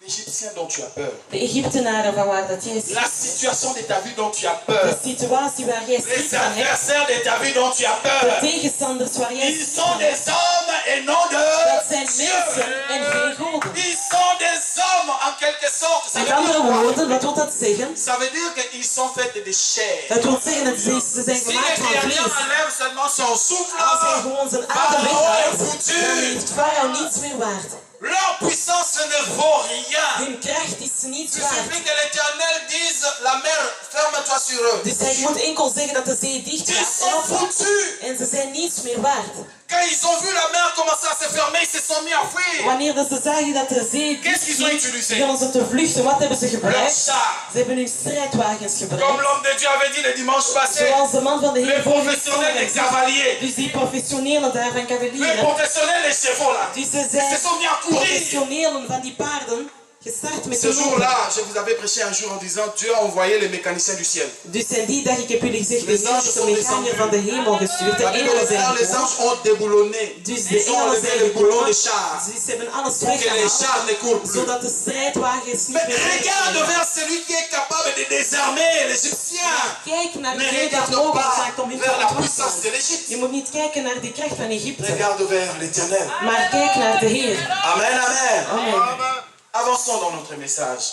l'Égyptien dont tu as peur. de Egyptenaren van waar dat jij ziet. La situation de ta vie dont tu as De peur. situatie waar jij Les schrik van hebt. adversaires de ta vie dont tu as De peur. tegenstanders waar jij Ils schrik sont van hebt. des hommes et non de Dat zijn mensen en geen goden. Ils sont des hommes en quelque sorte. Ça Met veut andere dire quoi? woorden, wat wil dat zeggen? Ça veut dire qu'ils sont faits de chair. Dat wil zeggen dat ze zijn Si le gemaakt van Éternel vlees. enlève seulement son souffle, Als hij gewoon zijn adem Pharaon est weghaalt, foutu. dan heeft Farao niets meer waard. Leur puissance ne vaut rien. Hun kracht is niets Il waard. suffit que l'Éternel dise, la mer, ferme-toi sur eux. Dus hij moet enkel zeggen dat de zee dicht Ils gaat sont foutus. en ze zijn niets meer waard. Quand ils ont vu la mer commencer à se fermer, ils se sont mis à fuir. Wanneer dat ze zagen dat de zee Qu'est-ce qu'ils ont dicht utilisé? ging, begonnen ze te vluchten. Wat hebben ze Leur gebruikt? char. Ze hebben hun strijdwagens Comme gebruikt. l'homme de Dieu avait dit le dimanche passé, Zoals de man van de Heer les vorige professionnels des zondag. cavaliers, Dus die professionelen daar van les cavalieren. professionnels des chevaux là, Dus ze ils se zijn sont mis à courir. professionelen van die paarden gestart met Ce de lopen. jour-là, je vous avais prêché un jour en disant, Dieu a envoyé les mécaniciens du ciel. Dus en die dag, ik heb jullie gezegd, Les de anges Heer sont de mechanier van de hemel gestuurd. De La Bible engelen dit, zijn les gekomen. anges ont déboulonné. Dus de Ils ont engelen enlevé zijn les boulons gekomen. des chars. Dus ze hebben alles Pour que les chars ne courent weggehaald, plus. zodat de strijdwagens niet Mais meer regarde weggaan. vers celui qui est capable de désarmer l'Égyptien. Kijk naar Ne degene dat regarde mogelijk pas maakt om in te vers la ontwachten. puissance de l'Égypte. Je moet niet kijken naar de kracht van Egypte, Regarde vers l'Éternel. maar kijk naar de Heer. Amen, amen. Amen. Avançons dans notre message.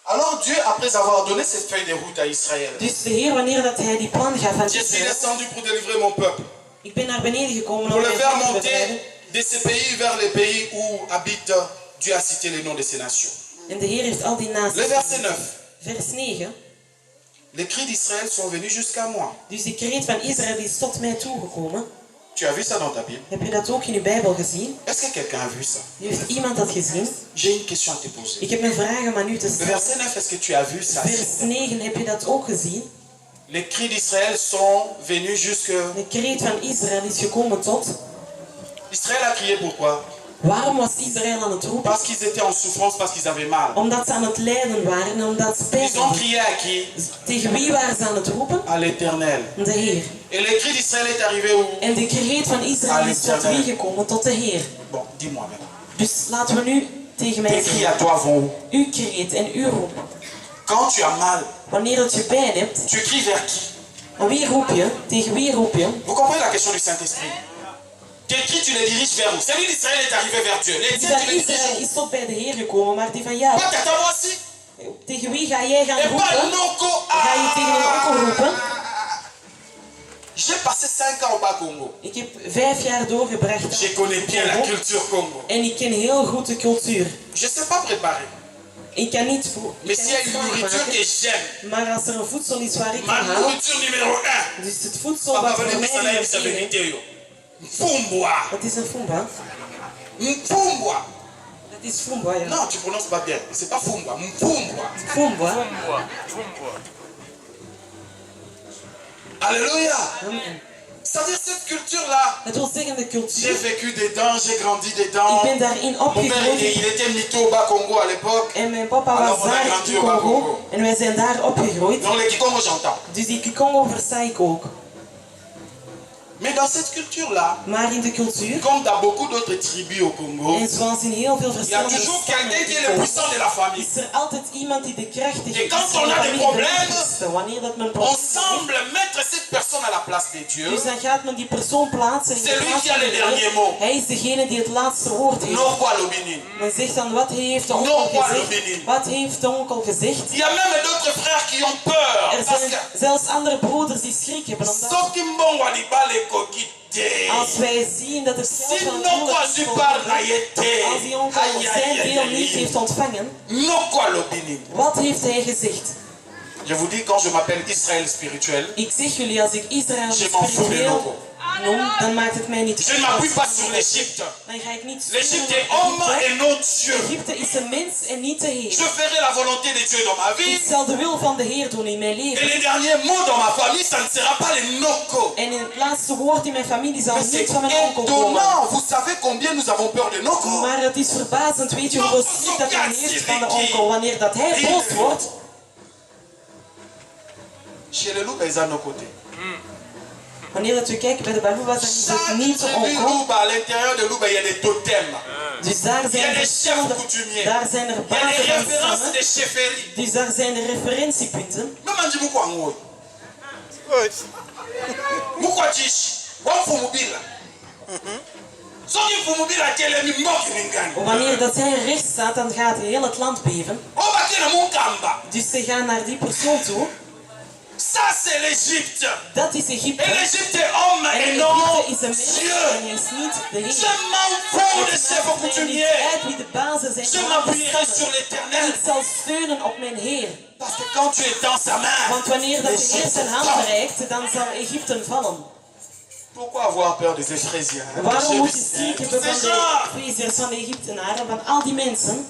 Alors Dieu, après avoir donné cette feuille de route à Israël, Dus de Heer, wanneer dat hij die plan gaf aan je suis Israël, descendu pour délivrer mon peuple, ik ben naar beneden gekomen pour om le mijn faire volk te monter bevrijden. de ces pays vers les pays où habite, Dieu a cité les noms de ces nations. En de Heer heeft al die naties. Le verset 9. Vers 9. Les cris d'Israël sont venus jusqu'à moi. Dus de kreet van Israël is tot mij toegekomen. Tu as vu ça dans ta Bible? Heb je dat ook in je Bijbel gezien? Est-ce que quelqu'un a vu ça? Heeft iemand dat gezien? J'ai une question à te poser. Ik heb een vraag om aan u te Le stellen. verset 9, est-ce que tu as vu ça? Vers 9, heb je dat ook gezien? Les cris d'Israël sont venus jusque... De kreet van Israël is gekomen tot... Israël a crié pourquoi? Waarom was Israël aan het roepen? Parce qu'ils étaient en souffrance, parce qu'ils avaient mal. Omdat ze aan het lijden waren en omdat ze pijn Ils ont hadden. crié à qui? Tegen wie waren ze aan het roepen? À l'Éternel. De Heer. Et le cri d'Israël est arrivé où? En de kreet van Israël is tot wie gekomen? Tot de Heer. Bon, dis-moi maintenant. Dus laten we nu tegen mij Tes cris à zeggen. toi vont où? Uw kreet en uw roep. Quand tu as mal, Wanneer dat je pijn hebt, tu cries vers qui? aan wie roep je? Tegen wie roep je? Vous comprenez la question du Saint-Esprit? Tes cris, tu les diriges vers où? Celui d'Israël est arrivé vers Dieu. Les Die tiens, van tu les diriges Israël où? is tot bij de Heer gekomen, maar die van jou. Pas qu'à moi aussi. Tegen wie ga jij gaan Et pas roepen? Noko. Ga je tegen een onkel roepen? J'ai passé 5 ans au Bas-Congo. Ik heb 5 jaar doorgebracht. Je connais bien la culture Congo. En ik ken heel goed de cultuur. Je ne sais pas préparer. Ik kan niet voor. Mais s'il y a une nourriture que j'aime, Maar als er een voedsel is waar ik ma van hou, nourriture numéro 1, dus het voedsel papa wat va voor le mij mettre nummer ça 1 is, Mfumbwa. dat is een fumba. Mfumbwa. Dat is fumba, ja. Non, tu prononces pas bien. C'est pas Fumbwa. Mfumbwa. Fumba. Alléluia. Amen. C'est-à-dire cette culture-là, Het wil zeggen de j'ai cultuur. vécu dedans, j'ai grandi dedans. Ik ben daarin Mon père, opgegroeid. il était mytho au Bas-Congo à l'époque. En mijn papa Alors, was on a daar grandi in au Bas-Congo. Congo. En wij zijn daar opgegroeid. Donc les Kikongo, j'entends. Dus die Kikongo versta ik ook. Mais dans cette culture-là, Maar in de cultuur, comme dans beaucoup d'autres tribus au Congo, en zoals in heel veel il y a verschillende toujours stammen quelqu'un qui est in le Congo, puissant de la famille. is er altijd iemand die de krachtige Et is. quand van on de a des familie, problèmes, de machtigste. Wanneer dat men On problemen semble mettre cette personne à la place de Dieu. heeft, dus dan gaat men die persoon plaatsen in de C'est lui plaats qui a van le de dernier Heer. mot. Hij is degene die het laatste woord heeft. Non quoi l'obénin. Men zegt dan, wat heeft de Non, onkel quoi, gezegd? Lobini? Wat heeft de onkel gezegd? Il y a même d'autres frères qui ont peur. Er Parce zijn que zelfs andere broeders die schrik hebben. Omdat Soki mbongo alibale kokite. als wij zien dat het geld Si van het non huwelijk quoi is zupar voldoende, na yete. als die onkel Aïe, zijn aïe, deel aïe, niet aïe. heeft ontvangen, Non quoi l'obénin. wat heeft hij gezegd? Je vous dis, quand je m'appelle Israël spirituel, Ik zeg jullie, als ik Israël je m'en fous des spiritueel locaux. noem, dan maakt het mij niet Je ne m'appuie pas sur l'Égypte. Dan ga ik niet L'Égypte est homme et non Dieu. Egypte is de mens en niet de Heer. Je ferai la volonté de Dieu dans ma vie. Ik zal de wil van de Heer doen in mijn Et leven. les derniers mots dans ma famille, ça ne sera pas les noko. En in het laatste woord in mijn familie zal Mais c'est niet van mijn onkel komen. étonnant. Vous savez combien nous avons peur de noko? Maar het is verbazend, weet je hoeveel schrik dat er heeft van de onkel wanneer dat hij boos wordt. Chez les loups, ils ont nos côtés. Wanneer dat we kijken bij de Baluba's, dan is het Chaque niet de tribu onkel. loup, à l'intérieur de loup, il y a des totems. Dus daar Il y a zijn des chefs coutumiers. daar zijn er Il y a des baten van références stammen. des chefferies. Dus daar zijn de referentiepunten. Même en Djibouti, en haut. Pourquoi tu Wamfumubila. Soki mfumubila kele ni moki ningani. Wanneer dat hij recht staat, dan gaat heel het land beven. Oba kele munkamba. Dus ze gaan naar die persoon toe. Ça c'est l'Égypte. Dat is Egypte. Et l'Égypte est homme En et non Egypte is een mens Dieu. en hij is niet de Heer. Je m'en fous des chefs Het maakt mij niet coutumiers. uit wie de bazen zijn. Je van m'appuierai de sur stammen. l'Éternel. Ik zal steunen op mijn Heer. Parce que quand tu es dans sa main, Want wanneer dat de Heer l'Égypte zijn hand tremble. bereikt, dan zal Egypte vallen. Pourquoi avoir peur des Ephrésiens? Waarom moet je schrik Tous hebben ces van de gens. Efeziërs, van de Egyptenaren, van al die mensen?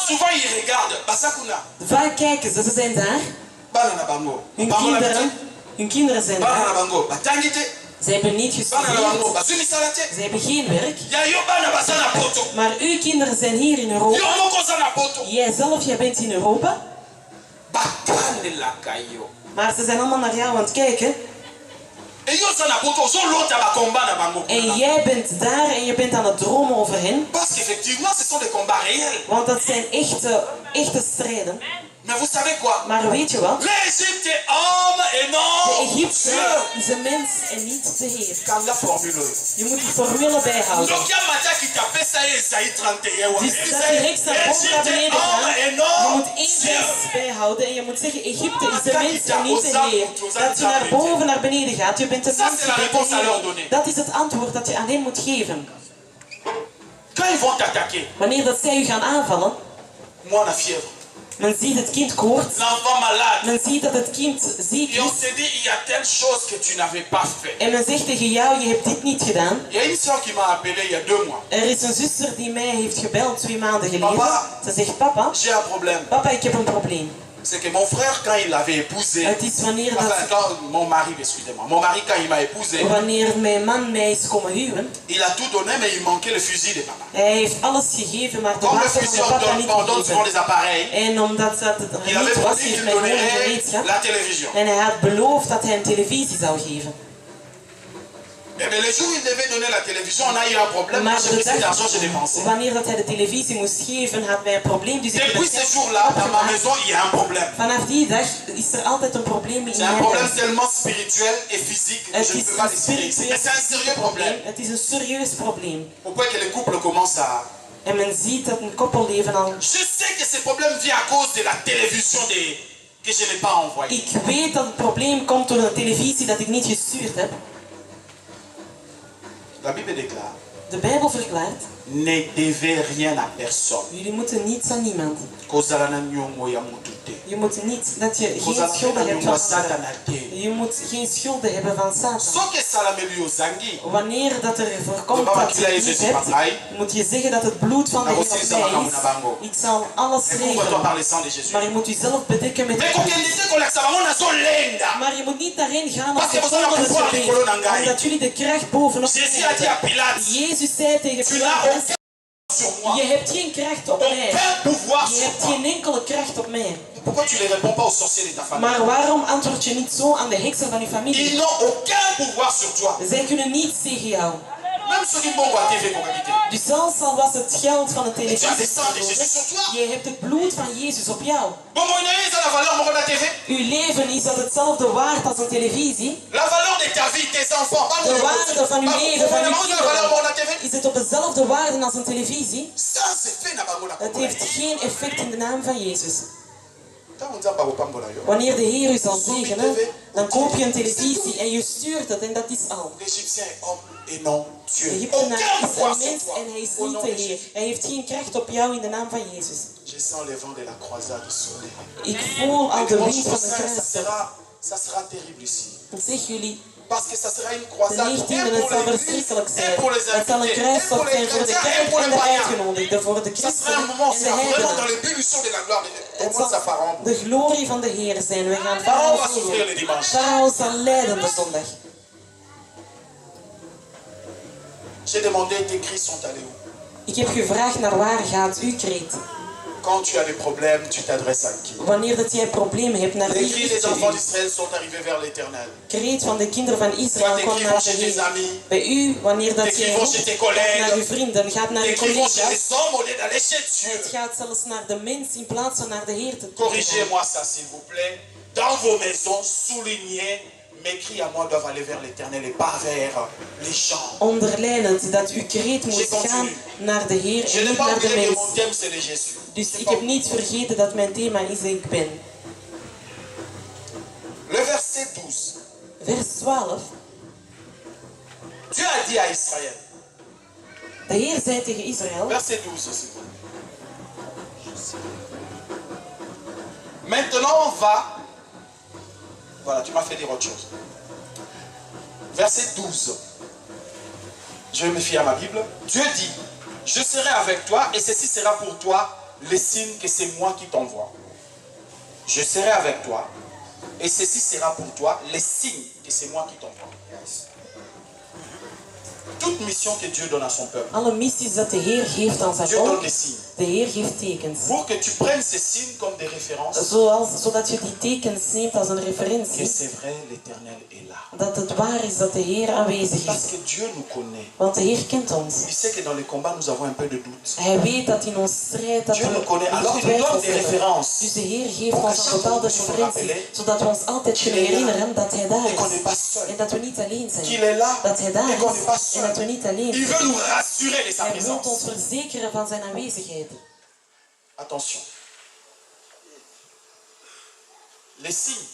Souvent ils regardent. Basakuna. Vaak kijken ze zijn daar. Bana na bango. Hun Bango na kinderen, biti. hun kinderen zijn Bana na daar. bango. Batangite. Ze hebben niet Bana na bango. gestudeerd. Basumi salate. Ze hebben geen werk. Ya yo bana basana poto. Maar uw kinderen zijn hier in Europa. Yo moko sana poto. Jij bent in Europa. Bakande la kayo. Maar ze zijn allemaal naar jou aan het kijken. Et yo sana poto. Zo lota ba combat na bango. En jij bent daar en je bent aan het dromen over hen. Parce qu'effectivement, ce sont des combats réels. Want dat zijn echte strijden. Mais vous savez quoi? Maar weet je wat? L'Égypte est homme et De non Egypte Dieu. is een mens en niet de Heer. Kanga formule. Je moet die formule bijhouden. Donc il y a Matthieu qui tapait ça et Esaïe 31. Dus dat je rechts naar boven naar L'Égypte est beneden homme gaat. et Je non moet één Dieu. vers bijhouden en je moet zeggen Egypte is de mens en niet de Heer. Dat je naar boven naar beneden gaat. Je bent de mens, je bent de Heer. Dat is het antwoord dat je aan hen moet geven. Quand ils vont t'attaquer, Wanneer dat zij u gaan aanvallen, moi on a fièvre. men ziet het kind koorts. L'enfant malade. Men ziet dat het kind ziek Et on is. te dit, il y a telle chose que tu n'avais pas fait. En men zegt tegen jou, je hebt dit niet gedaan. Il y a une soeur qui m'a appelé il y a 2 mois. Er is een zuster die mij heeft gebeld 2 maanden geleden. Papa. Ze zegt, papa, J'ai un problème. papa, ik heb een probleem. C'est que mon frère, quand il l'avait épousé, Het is wanneer enfin, dat... quand mon mari, excusez-moi, mon mari, quand il m'a épousé, Wanneer mijn man mij is komen huwen, il a tout donné, mais il manquait le fusil de papa. hij heeft alles gegeven, maar de Comme le wapen fusil, van on papa donne, niet on donne souvent gegeven. des appareils. En omdat dat het Il er avait niet was, promis heeft qu'il mij gewoon een donnerait gereedschap. la télévision. En hij had beloofd dat hij een televisie zou geven. Et bien, le jour où il devait donner la télévision, on a eu un problème. Moi, Maar j'ai de pris cet dag, argent, j'ai dépensé. wanneer dat hij de televisie moest geven, had wij een probleem. Dus ik heb Depuis het ce geld jour-là, dans ma opgemaakt. maison, il y a un problème. Vanaf die dag is er altijd een probleem in C'est un mijn problème huis. tellement spirituel et physique que Het je ne is peux pas een l'expliquer. spiritueel Mais c'est un sérieux problème. Het is een serieus probleem. Au point que les couples commencent à... En men ziet dat een koppelleven al... Je sais que ce problème vient à cause de la télévision que je n'ai pas envoyée. Ik weet dat het probleem komt door een televisie dat ik niet gestuurd heb. La Bible déclare, De Bijbel verklaart, ne devez rien à personne. jullie moeten niets aan niemand. Kozala na nyongo ya mutu te. Je moet niet, dat je geen Kozala na schulden hebt nyongo van ya anderen. Satana te. Je moet geen schulden hebben van Satan. Soki esalameli yo zangi, Wanneer dat er voorkomt Baba dat je het niet hebt, moet je zeggen dat het bloed van de Heer op mij is. Ik zal alles et couvre-toi regelen. par le sang de Jésus. Maar je moet jezelf bedekken met Mais het quand bloed. il dit qu'on l'accepte, on a son lenda. Maar je moet niet daarheen gaan om Parce que te vous avez zonder pouvoir te likolo na ngai. omdat jullie de kracht bovenop Jésus a dit à Pilate, Jezus zei tegen tu n'as Pilatus, aucun sur moi, je hebt geen kracht op mij. aucun pouvoir Je sur hebt moi. geen enkele kracht op mij. Pourquoi tu ne réponds pas aux sorciers de ta famille? Maar waarom antwoord je niet zo aan de heksen van je familie? Ils n'ont aucun pouvoir sur toi. Zij kunnen niets tegen jou. Même ceux qui vont voir TV qu'on va quitter. Dus zelfs al was het geld van de Tu as des televisie sangs de Jésus sur toi. je hebt het bloed van Jezus op jou. Bon, mon ami, ça la valeur mon de la TV. Uw leven is dat hetzelfde waard als een televisie. La valeur de ta vie, tes enfants. Pas De waarde van uw leven, van uw la valeur mon de la kinderen, TV. is het op dezelfde waarde als een televisie. Ça, c'est fait na bango na Het heeft geen effect in de naam van Jezus. Ntango nzambe akopambola yo. Wanneer de Heer u zal zegenen, dan koop je een televisie en je stuurt het en dat is al. L'Égyptien est homme et non De Dieu. Egyptenaar Aucun is pouvoir een sur mens toi. en hij is Au niet nom de de Heer. Jésus. Hij heeft geen kracht op jou in de naam van Jezus. Je sens les vents de la croisade sonner. Ik voel al de Mon wind van de frère, kruis. ça sera terrible ici. Ik zeg jullie, Parce que ça sera une De croisade 19e, et het pour zal l'église, verschrikkelijk et zijn. pour les Het zal een invités, et pour kruistocht les zijn voor de chrétiens, et kerk pour en les de païens. uitgenodigden, voor de Ça sera un christenen moment, en de c'est vraiment dans heidenen. l'ébullition de la gloire de Dieu. Tout le Het monde zal s'apparente. de glorie van de Heer zijn. We gaan Pharaon va Farao souffrir le zingen. dimanche. Farao zal lijden de zondag. J'ai demandé, tes cris sont allés où? Ik heb gevraagd naar waar gaat uw kreet? Quand tu as des problèmes, tu t'adresses à qui? Wanneer dat jij problemen hebt, naar Les wie cris richt des je enfants u? d'Israël sont arrivés vers l'Éternel. Kreet van de kinderen van Israël Toi, tes komt cris naar vont de chez tes Heer. amis. Bij u, wanneer Tes dat cris jij vont roept, chez tes gaat collègues. naar uw vrienden, gaat naar uw Tes cris vont chez collega's. les hommes au lieu d'aller chez Dieu. Het gaat zelfs naar de mens in plaats van naar de Heer te gaan. Corrigez-moi ça, s'il vous plaît. Dans vos maisons, soulignez, mes cris à moi doivent aller vers l'Éternel et pas vers les gens. Onderlijn het dat uw kreet moet continue. gaan naar de Heer Je en n'ai niet pas naar de oublié que mens. mon thème c'est le Jésus. Dus ik heb niet vergeten dat mijn thema is ik ben. Le verset 12. Vers 12. Dieu a dit à Israël. De Heer zei tegen Israël. Verset 12 aussi. Maintenant va. Voilà, tu m'as fait dire autre chose. Verset 12. Je vais me fier à ma Bible. Dieu dit, je serai avec toi et ceci sera pour toi le signe que c'est moi qui t'envoie. Je serai avec toi et ceci sera pour toi le signe que c'est moi qui t'envoie. Toute mission que Dieu donne à son peuple. Alle missies dat de Heer geeft aan zijn Dieu donne volk, des signes. de Heer geeft tekens. Pour que tu prennes ces signes comme des références. Zodat je die tekens neemt als een Que referentie. c'est vrai, l'Éternel est là. Dat het waar is dat de Heer aanwezig Parce is. que Dieu nous connaît. Want de Heer kent ons. Il sait que dans les combats, nous avons un peu de doute. Hij weet dat in ons strijd dat Dieu we nous connaît. Alors il nous donne twijfels des hebben. références. Dus de Heer geeft ons een bepaalde referentie, zodat we ons altijd kunnen herinneren dat Hij daar Et qu'on n'est is. pas seul. En dat we niet alleen Qu'il zijn. est là. Dat Hij daar Et qu'on n'est pas is. En dat we seul. niet alleen Il zijn. veut nous rassurer de sa Hij wil ons présence. verzekeren van zijn aanwezigheid. Attention. Les signes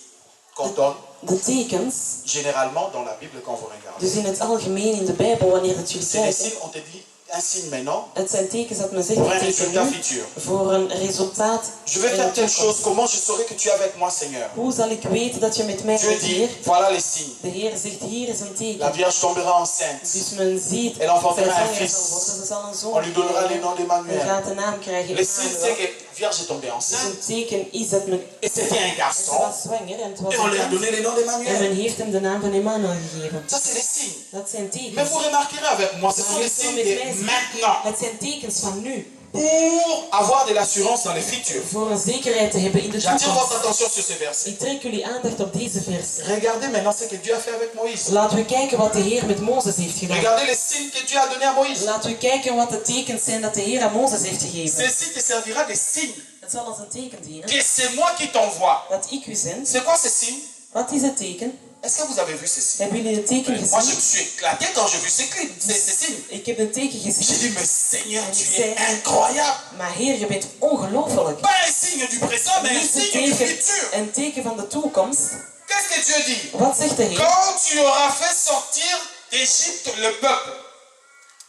qu'on donne, De tekens, généralement dans la Bible quand vous regardez, dus in het algemeen in de Bijbel, wanneer het jullie c'est les kijken, signes, on te dit un signe maintenant het zijn tekens dat men zegt, pour un teken résultat nu, futur. voor een resultaat. Je vais in faire de telle toekomst. chose. Comment je saurai que tu es avec moi, Seigneur? Hoe zal ik weten dat je met mij Dieu bent, dit, Heer? voilà les signes. De Heer zegt, hier is een La teken. Vierge tombera enceinte. Dus men ziet, Elle enfantera un zij fils. zal worden, ze zal een zoon On lui donnera le krijgen. nom Hij d'Emmanuel. gaat de naam krijgen. Les signes, c'est Emmanuel. que Vierge est tombée Dus enceinte. een teken is dat men... Et c'était un Ze garçon. was zwanger en het was Et on lui a een donné le nom kind. En men d'Emmanuel. heeft hem de naam van Emmanuel gegeven. Ça, c'est les signes. Dat zijn Mais tekens. vous remarquerez avec moi, ce sont Maar les je zal signes met de mij zien, maintenant. het zijn tekens van nu. Pour avoir de l'assurance dans les futurs. Voor een zekerheid te hebben in de J'attire toekomst. votre attention sur ce verset. Ik trek jullie aandacht op deze vers. Regardez maintenant ce que Dieu a fait avec Moïse. Laten we kijken wat de Heer met Mozes heeft gedaan. Regardez les signes que Dieu a donnés à Moïse. Laten we kijken wat de tekens zijn dat de Heer aan Mozes heeft gegeven. Ceci te servira des signes. Het zal als een teken dienen Que c'est moi qui t'envoie. dat ik u zend. C'est quoi ces signes? Wat is het teken? Est-ce que vous avez vu ces signes? Hebben jullie het teken Moi, je me gezien? suis éclaté quand j'ai vu ces signes. Ik heb een teken J'ai gezien. dit, mais Seigneur, tu es incroyable. Maar Heer, je bent ongelooflijk. Pas un signe du présent, mais un Niet signe du futur. een teken van de toekomst. Qu'est-ce que Dieu dit? Wat zegt de Heer? Quand tu auras fait sortir d'Égypte le peuple,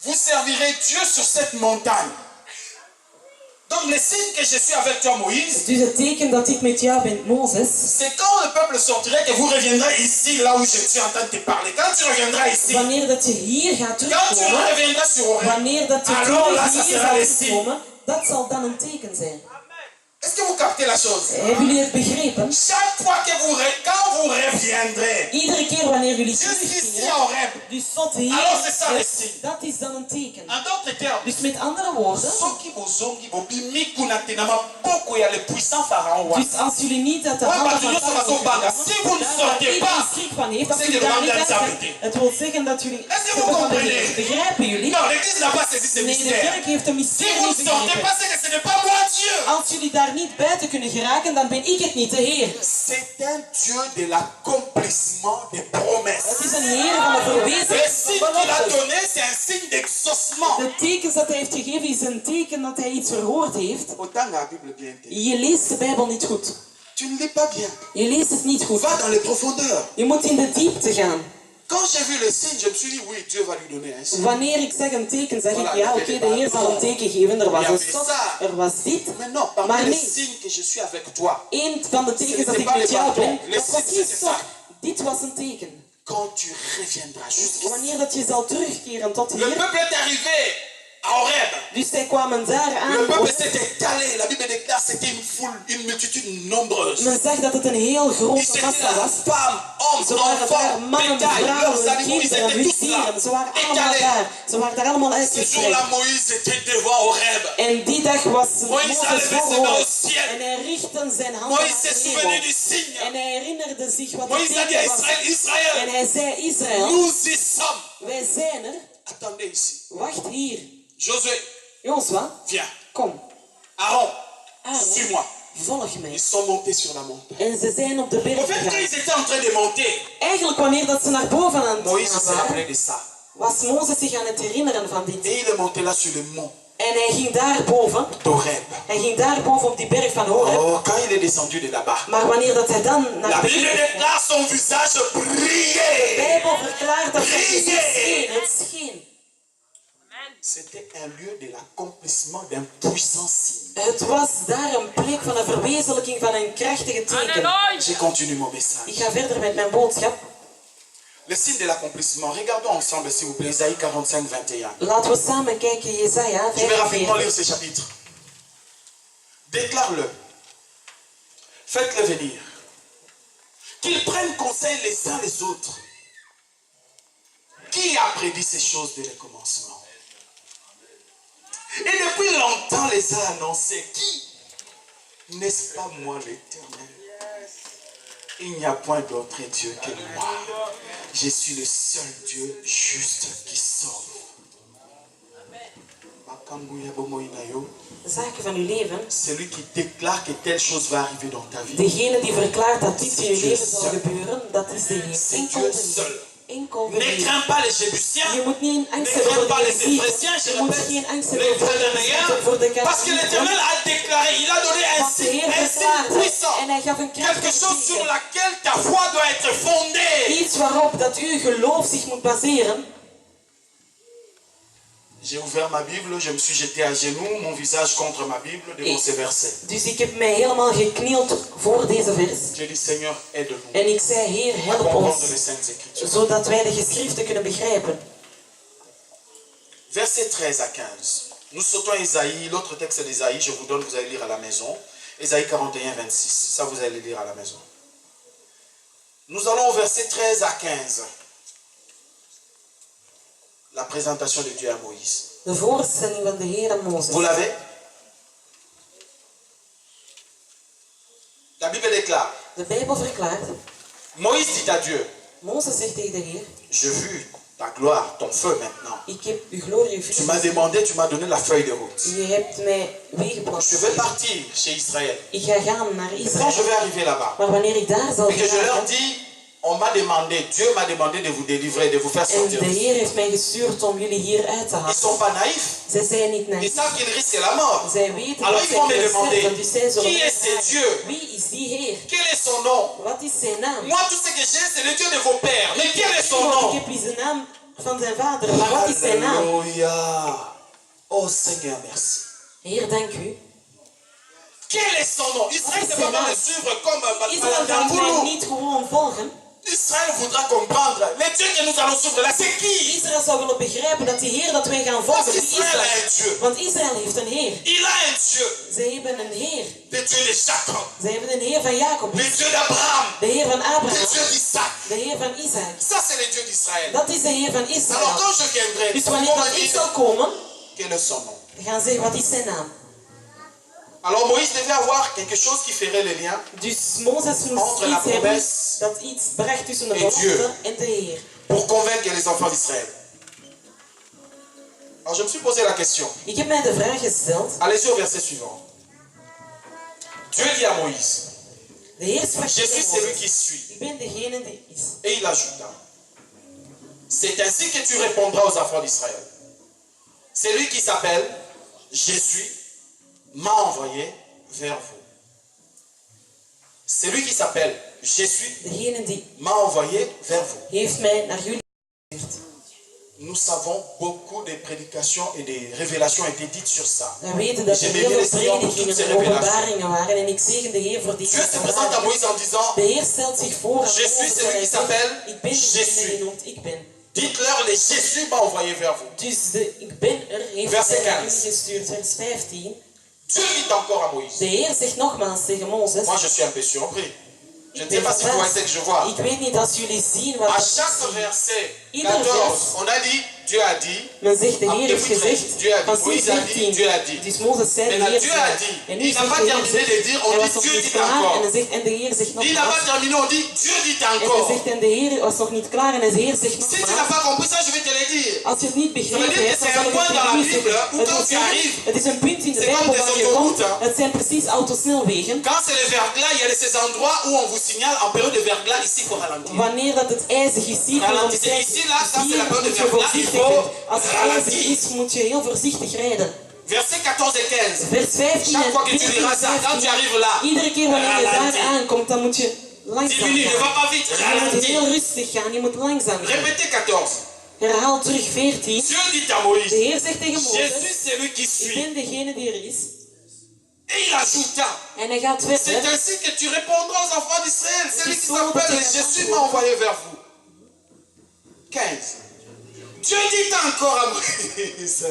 vous servirez Dieu sur cette montagne. Donc les signes que je suis avec toi, Moïse, Dus het teken dat ik met jou ben, Mozes, c'est quand le peuple sortirait que vous reviendrez ici, là où je suis en train de te parler. Quand tu reviendras ici, wanneer dat je hier gaat quand tu terugkomen, reviendras sur Horeb, wanneer dat je alors là, ça terug hier sera gaat les signes. terugkomen, dat zal dan een teken zijn. Est-ce que vous captez la chose? Hebben jullie het begrepen? Chaque fois que quand vous reviendrez, Iedere keer wanneer jullie jusqu'ici terugkeren, à Horeb, dus tot hier, alors c'est ça les signes. dat is dan een teken. En d'autres termes, Dus met andere woorden, soki bozongi bobimi kuna te na maboko ya le puissant pharaon wana. dus als jullie niet uit de Ouais, handen maar van toen Farao was ook bang. gaan, Si vous ne daar sortez iedereen pas, schrik van heeft, als c'est jullie que daar le niet mandat uit est zijn, arrêté. het wil zeggen dat jullie Est-ce que vous hebben van de comprenez? Heer. Begrijpen jullie? Non, l'église n'a pas saisi ce Nee, de mystère. kerk heeft een Si mysterie vous niet ne sortez begrepen. pas, c'est que ce n'est pas moi Dieu. Als jullie daar niet buiten kunnen geraken, dan ben ik het niet, de Heer. C'est un Dieu de l'accomplissement des promesses. Het is een Heer van de Le verwezenlijking signe van qu'il a beloftes. donné, c'est un signe d'exaucement. De tekens dat hij heeft gegeven is een teken dat hij iets verhoord heeft. Autant la Bible bien dit. Je leest de Bijbel niet goed. Tu ne lis pas bien. Je leest het niet goed. Va dans les profondeurs. Je moet in de diepte gaan. Quand j'ai vu le signe, je me suis dit, oui, Dieu va lui donner un signe. Wanneer ik zeg een teken, zeg ik ja, oké, de Heer zal een teken geven. Er was een stok, er was dit. Mais non, Maar parmi les nee, signes que je suis avec toi, één van de tekens dat ik met jou ben, dat was geen stok. Dit was een teken. quand tu reviendras jusqu'ici. Wanneer dat je zal terugkeren tot Le hier. peuple est arrivé à Horeb. Dus zij kwamen daar aan. Le peuple s'est étalé. La Bible déclare que c'était une foule, une multitude nombreuse. Men zegt dat het een heel Ils grote étaient massa là, was. femmes, hommes, Ze waren daar enfants, mannen, bétail, leurs vrouwen, animaux, ils kinderen, étaient hun tous là, dieren. Ze waren allemaal étalés. daar. Ze waren daar allemaal Ce uitgestrekt. jour-là, Moïse était devant Horeb. En die dag was Moïse Mozes a levé ses voor mains au Horeb. ciel. En hij richtte zijn handen Moïse naar s'est de souvenu hemel. du signe. En hij herinnerde zich wat het Moïse a dit à teken was. Israël, En Israël, hij zei, Israël, nous y sommes. wij zijn er. Attendez ici. Wacht hier. Josué, Jozua, viens. kom. Aaron, Aaron, suis-moi. volg mij. Ils sont montés sur la montagne. En ze zijn op de berg En fait, quand gegaan. ils étaient en train de monter, Eigenlijk wanneer dat ze naar boven aan het Moïse gaan s'est waren, rappelé de ça. was Mozes zich aan het herinneren van dit. Et il est monté là sur le mont En hij ging daar boven. d'Horeb. Hij ging daar boven op die berg van Horeb. Oh, quand il est descendu de là-bas, Maar wanneer dat hij dan naar la de Bible berg déclare son visage de brillait. Bijbel verklaart dat hij Brillait. scheen. Het scheen. C'était un lieu de l'accomplissement d'un puissant signe. Het was daar een plek van een verwezenlijking van een krachtige teken. Je continue mon message. Ik ga verder met mijn boodschap. Le signe de l'accomplissement. Regardons ensemble, s'il vous plaît, Isaïe 45, 21. Laten we samen kijken, Jesaja Je vais rapidement 45. lire ces chapitres. Déclare-le. Faites-le venir. Qu'ils prennent conseil les uns les autres. Qui a prédit ces choses dès le commencement? Et depuis longtemps les a annoncés. Qui? N'est-ce pas moi l'Éternel? Il n'y a point d'autre Dieu que moi. Je suis le seul Dieu juste qui sauve. Zaken van uw leven. Celui qui déclare que telle chose va arriver dans ta vie. Degene die verklaart dat dit in uw leven zal gebeuren, dat is de Heer. C'est Enkel Dieu de seul. Heer. Enkel de Ne Heer. crains pas les Jébusiens. Je moet niet angst Ne hebben crains voor pas de les Egypten. Éphésiens, je Je moet répète. geen angst Les hebben Cananéens. voor de Parce que l'Éternel Cananéens. a déclaré, il a donné un Want de Heer signe verklaarde puissant. en hij gaf een Quelque krachtige chose sur teken. laquelle ta foi doit être fondée. Iets waarop dat uw geloof zich moet baseren. J'ai ouvert ma Bible, je me suis jeté à genoux, mon visage contre ma Bible, devant ces versets. Dus ik heb mij helemaal geknield voor deze vers. J'ai dit, Seigneur, aide-nous En ik zei, Heer, à help comprendre ons. les Saintes Écritures. Zodat wij de geschriften kunnen begrijpen. Versets 13 à 15. Nous sautons Isaïe, l'autre texte d'Isaïe, je vous donne, vous allez lire à la maison. Isaïe 41, 26. Ça, vous allez lire à la maison. Nous allons au verset 13 à 15. La présentation de Dieu à Moïse. De voorstelling van de Heer aan Mozes. Vous l'avez? La Bible déclare, De Bijbel verklaart. Moïse dit à Dieu, Mozes zegt tegen de Heer. je vu ta gloire, ton feu maintenant. Ik heb uw glorie, uw Tu m'as vuur. demandé, tu m'as donné la feuille de route. Je hebt mij weergebracht. Je vais partir chez Israël. Ik ga gaan naar Et quand je Israël. vais arriver là-bas, Maar wanneer ik daar zal et que je leur geraken, dis, on m'a demandé, Dieu m'a demandé de vous délivrer, de vous faire en sortir. de Heer heeft mij gestuurd om jullie hier uit te Ils halen. sont pas naïfs. Zij zijn niet Ils naïef. savent qu'ils risquent la mort. Zij weten Alors dat ils vont zij me kunnen demander, sterven, dus zij zullen qui mij est ce vragen, Dieu? wie is die Heer? Quel est son nom? Wat is zijn naam? Moi, tout ce que j'ai, c'est le Dieu de vos pères. Mais quel est son Want ik nom? heb hier zijn naam van zijn vader, maar wat is zijn naam? Alléluia. Oh Seigneur, merci. Heer, dank u. Quel est son nom? Israël ne va pas me suivre comme Israël gaat mij Balamboulou. niet gewoon volgen. Israël voudra comprendre. Le Dieu que nous allons suivre là, c'est qui? Israël zou willen begrijpen dat die Heer dat wij gaan volgen, Parce wie is qu'Israël a un dat? Dieu. Want Israël heeft een Heer. Il a un Dieu. Ze hebben een Heer. Le Dieu de Jacob. Ze hebben een Heer van Jacob. Le Dieu d'Abraham. De Heer van Le Abraham. Dieu d'Isaac. De Heer van Isaac. Ça, c'est le Dieu d'Israël. Dat is de Heer van Alors Israël. quand je viendrai, Dus on wanneer va dat me ik dire, zal komen, quel est son nom? dan gaan ze zeggen, wat is zijn naam? Alors Moïse devait avoir quelque chose qui ferait le lien Dus Mozes moest Entre la iets hebben promesse dat iets bracht tussen de et belofte Dieu. en de Heer. pour convaincre les enfants d'Israël. Alors je me suis posé la question. Ik heb mij de vraag gesteld. Allez-y au verset suivant. Dieu dit à Moïse, De Heer sprak je suis tegen celui Mozes. qui suis. Ik ben degene die is. Et il ajouta, c'est ainsi que tu répondras aux enfants d'Israël. Celui qui s'appelle Je suis m'a envoyé vers vous. Celui qui s'appelle Je suis Degene die m'a envoyé vers vous. heeft mij naar jullie gestuurd. Nous savons beaucoup de prédications et des révélations ont été dites sur ça. We weten dat er heel veel predikingen en openbaringen waren en ik zegen de Heer voor die Dieu se présente à Moïse en disant, de Heer stelt zich voor aan je suis celui qui s'appelle ik ben degene die noemt ik ben. dites-leur, les Jésus m'a envoyé vers vous. Dus de ik ben er heeft Verset hij 15. ingestuurd, vers 15. Dieu dit encore à Moïse. De Heer zegt nogmaals tegen Mozes. Moi je suis un peu surpris. Je ne sais pas si vous voyez ce que je vois. Ik weet niet als jullie zien wat À er chaque verset Ieder 14, vers. on a dit, Dieu a dit. Men zegt de Heer heeft Depuis 13, gezegd. Dieu a dit. Van sinds Moïse a dit, 13. Dieu a dit. Dus Mozes zei de Maintenant, Heer Dieu a zegt. dit. En nu Il n'a zegt pas de Heer terminé de dire, on hij was dit nog Dieu niet dit klaar encore. en de Heer zegt Il n'a nogmaals. pas terminé, on dit Dieu dit En hij encore. zegt en de Heer was nog niet klaar en de Heer zegt Si tu n'as nogmaals. pas compris ça, je vais te le dire. Als je het niet begrepen Ça veut dire hebt, que dan c'est zal un ik point het dans la tegen u Bible zeggen. où Het quand wil tu zeggen, arrives, het is een punt in de c'est comme Bijbel des waar je komt. autoroutes, hein. Het zijn precies autosnelwegen. Quand c'est le verglas, il y a ces endroits où on vous signale en période de verglas, ici il faut ralentir. Wanneer dat het ijzig is, zie je Ralentissez ici, là, ça c'est la période de moet je verglas, il voorzichtig faut zijn. Als het ralentir. ijzig is, moet je heel voorzichtig rijden. Verset 14 et 15. Vers 15 Chaque en fois que tu liras ça, quand tu arrives là, iedere keer wanneer je daar ralentis. aankomt, dan moet je langzaam Diminue, ne va gaan. pas vite, Je moet ralentis. heel rustig gaan, je moet langzaam gaan. Répétez 14. Herhaal terug 14. Dieu dit à De Moïse, Heer zegt tegen je Mozes, suis celui qui ik suis. ben degene die er is. Et il ajouta, En hij gaat c'est verder. ainsi que tu répondras aux enfants d'Israël. Celui qui Ils sont s'appelle dans Jésus m'a envoyé vers vous. 15. Dieu dit encore à Moïse,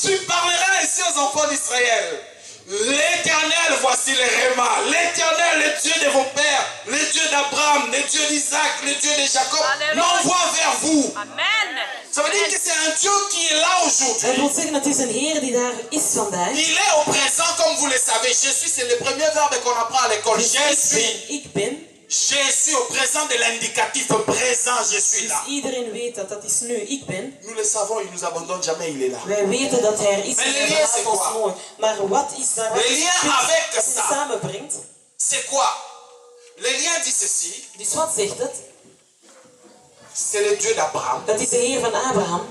tu parleras ainsi aux enfants d'Israël. L'Éternel, voici le Réma. L'Éternel, le Dieu de vos pères, le Dieu d'Abraham, le Dieu d'Isaac, le Dieu de Jacob, m'envoie vers vous. Amen. Ça veut dire que c'est un Dieu qui est là Het aujourd'hui. wil zeggen, het is een Heer die daar is vandaag. Il est au présent, comme vous le savez. Je suis, c'est le premier verbe qu'on apprend à l'école. Je suis. Ik ben. Je suis au présent de l'indicatif présent, je suis là. Dus iedereen weet dat, dat is nu. Ik ben. Nous le savons, il nous abandonne jamais, il est là. Wij weten dat hij er is. Maar en le hij lien, laat c'est ons quoi? nooit. Maar wat is daar? Wat Le is lien het avec dat ça. hij samenbrengt? C'est quoi? Le lien dit ceci. Dus wat zegt het? C'est le Dieu d'Abraham, Dat is de Heer van Abraham,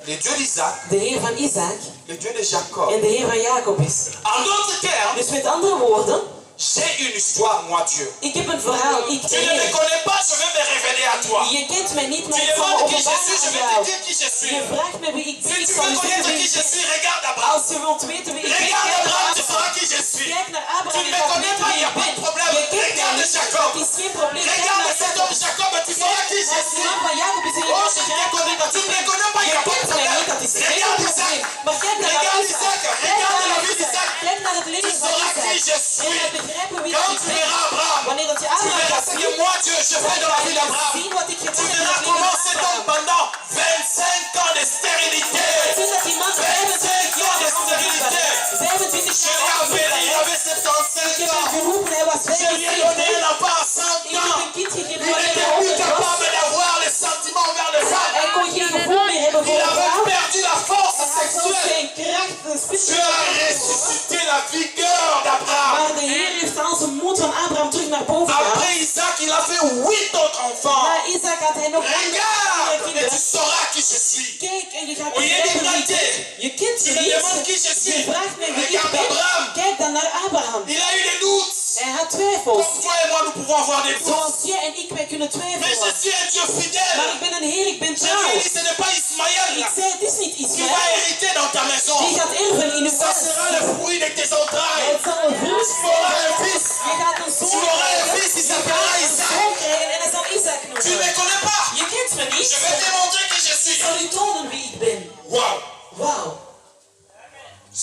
le Dieu d'Isaac, de Heer van Isaac le Dieu de Jacob. en de Heer van Jacob is. En d'autres termes, Dus met andere woorden, j'ai une histoire, moi Dieu. ik heb een verhaal. Ik Tu ne me Heer. connais pas, je vais me révéler à toi. Je kent mij niet, Tu maar ik zal me demandes qui je openbaren suis, je aan vais te jou. dire qui je suis. Je vraagt me wie ik ben. Si Ik tu zal veux je connaître zeggen wie qui ik je ben. suis, regarde Abraham. Als je wilt weten wie ik ben, Regarde kijk Abraham, naar tu Abraham. sauras qui je suis. Kijk naar Tu Abraham. ne Je me gaat connais weten pas, wie il n'y a ik pas ben. de problème. Je kent mij Regarde niet. Jacob. Dat is geen probleem. Kijk Regarde naar cet homme Jacob, tu sauras qui je Als je suis. naam van Jacob is en je Oh, gaat je ne begrijpen connais pas, tu ne me connais pas, il n'y Je a pas de kent mij problème. niet, dat is geen Regarde probleem. Isaac. Maar kijk naar Regarde Isaac. Isaac. Kijk Regarde la naar vie d'Isaac. Isaac. Kijk naar het Tu leven van sauras qui je Isaac. En je suis. gaat begrijpen wie Quand ik tu ben. verras Abraham, Wanneer dat je tu Abraham verras gaat ce zien, que moi Dieu je fais dans la vie d'Abraham. zien wat ik Tu gedaan heb in verras het comment leven cet van homme Abraham. pendant 25 ans de stérilité. Zien dat die man 25 ans de stérilité. 25 Je l'ai jaar appelé, il avait Ik 75 heb hem ans. geroepen, hij was Je lui ai donné 75. un enfant à 100 Ik heb ans. een kind gegeven Il wanneer n'était hij plus 100 was. capable d'avoir les sentiments envers les femmes. Hij kon geen gevoel meer hebben voor Il een avait vrouw. perdu la force Hij had zelfs sexuelle. geen kracht, een Dieu spits. a ressuscité la vigueur d'Abraham. Maar de Heer heeft al zijn moed van Abraham terug naar boven gehaald. Après Isaac, il a fait 8 autres enfants. Na Isaac had hij nog andere Regarde et tu kinderen. sauras qui je suis. Kijk en je gaat Oh, je begrijpen hebt wie ik raté. ben. Je kent Tu me me demandes qui niet. je suis. Je vraagt mij wie ik Regarde ben. Abraham. Kijk dan naar Abraham. Il a eu des doutes. Hij had twijfels. Comme toi et moi, nous pouvons avoir des doutes. Zoals jij en ik, wij kunnen Mais je twijfelen. suis un Dieu Maar fidèle. ik ben een Heer, ik ben Je lui trouw. ai dit, ce n'est pas Ismaël Ik zei, het is niet qui va Ismaël. hériter dans ta maison. Die gaat erven in uw Ça huis. sera le fruit de tes Het entrailles. zal een vrucht Tu auras un fils. Je gaat een zoon Tu auras un krijgen. fils, il Je s'appellera gaat een Isaac. zoon krijgen en hij zal Isaac Tu ne me noemen. connais pas. Je kent me niet. Je vais te montrer qui je suis. Ik zal u tonen wie ik ben. Waouh. Wauw.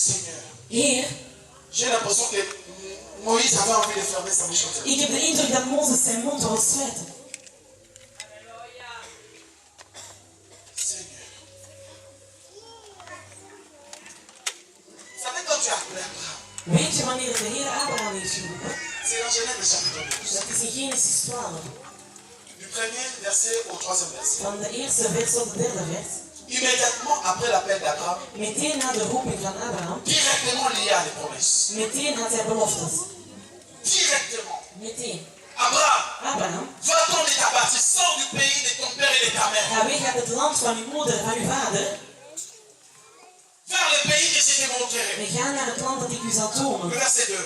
Seigneur, Heer, j'ai l'impression que Moïse avait envie de fermer sa bouche comme ça. ik heb de indruk dat Mozes zijn mond wil sluiten. Seigneur. Vous savez quand tu as appelé Abraham, Weet je wanneer de Heer Abraham heeft geroepen? c'est dans Genèse chapitre 12. Dat is in Genesis 12. Du premier verset au troisième verset. Van de eerste vers tot de derde vers. Immédiatement après l'appel d'Abraham, Meteen na de roeping van Abraham, directement lié à des promesses. meteen had hij beloftes. Directement. Meteen. Abraham, Abraham, va-t'en de ta partie, sors du pays de ton père et de ta mère. ga weg uit het land van uw moeder, van uw vader. Vers le pays que je te montrerai. We gaan naar het land dat ik u zal Le tonen. verset 2.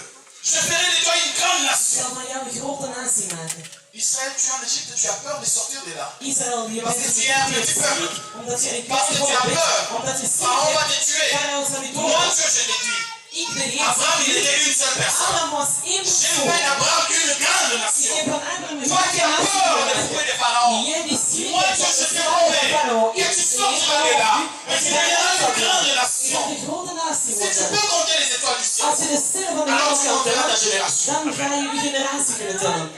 Je ferai de toi une grande Ik nation. zal van jou een grote natie maken. Israël, tu es en Égypte, tu as peur de sortir de là. Israël, je Parce bent que tu es un petit peuple. omdat je een Parce que tu as peur. omdat je Pharaon va te tuer. Farao zal je Moi, doden. Dieu, je l'ai dit. Ik de Heer. Abraham, il était une seule personne. Abraham was één J'ai persoon. fait d'Abraham une grande Ik nation. heb van Abraham een Toi grote qui as natie peur de gemaakt. fouet de Pharaon. Jij die schrik Moi, hebt Dieu, van je de te Farao van promets Farao. que tu sortiras de là. Et tu deviendras une grande Je nation. gaat een grote natie Si tu worden. peux compter les étoiles du ciel, Als je de sterren van de alors hemel tu kan compteras ta tellen, génération. dan ga je je generatie kunnen tellen.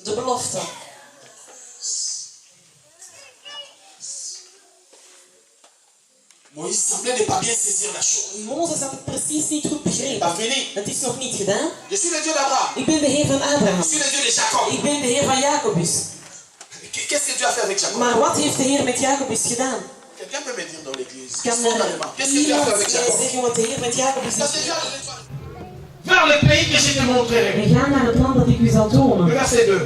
De belofte. Moïse semblait ne pas bien saisir la chose. Mozes had het precies niet goed Pas begrepen. fini. Het is nog niet gedaan. Je suis le Dieu d'Abraham. Ik ben de Heer van Abraham. Je suis le Dieu de Jacob. Ik ben de Heer van Jacobus. Qu'est-ce que Dieu a fait avec Jacob? Maar wat heeft de Heer met Jacobus gedaan? Quelqu'un peut me dire dans l'église, Kan spontanément, er qu'est-ce que Dieu a fait iemand avec mij Jacob? zeggen wat de Heer met Jacobus Parce heeft que Dieu gedaan? a donné toi. Vers le pays que je te montrerai. En ga naar het land dat ik u zal tonen. Verset 2.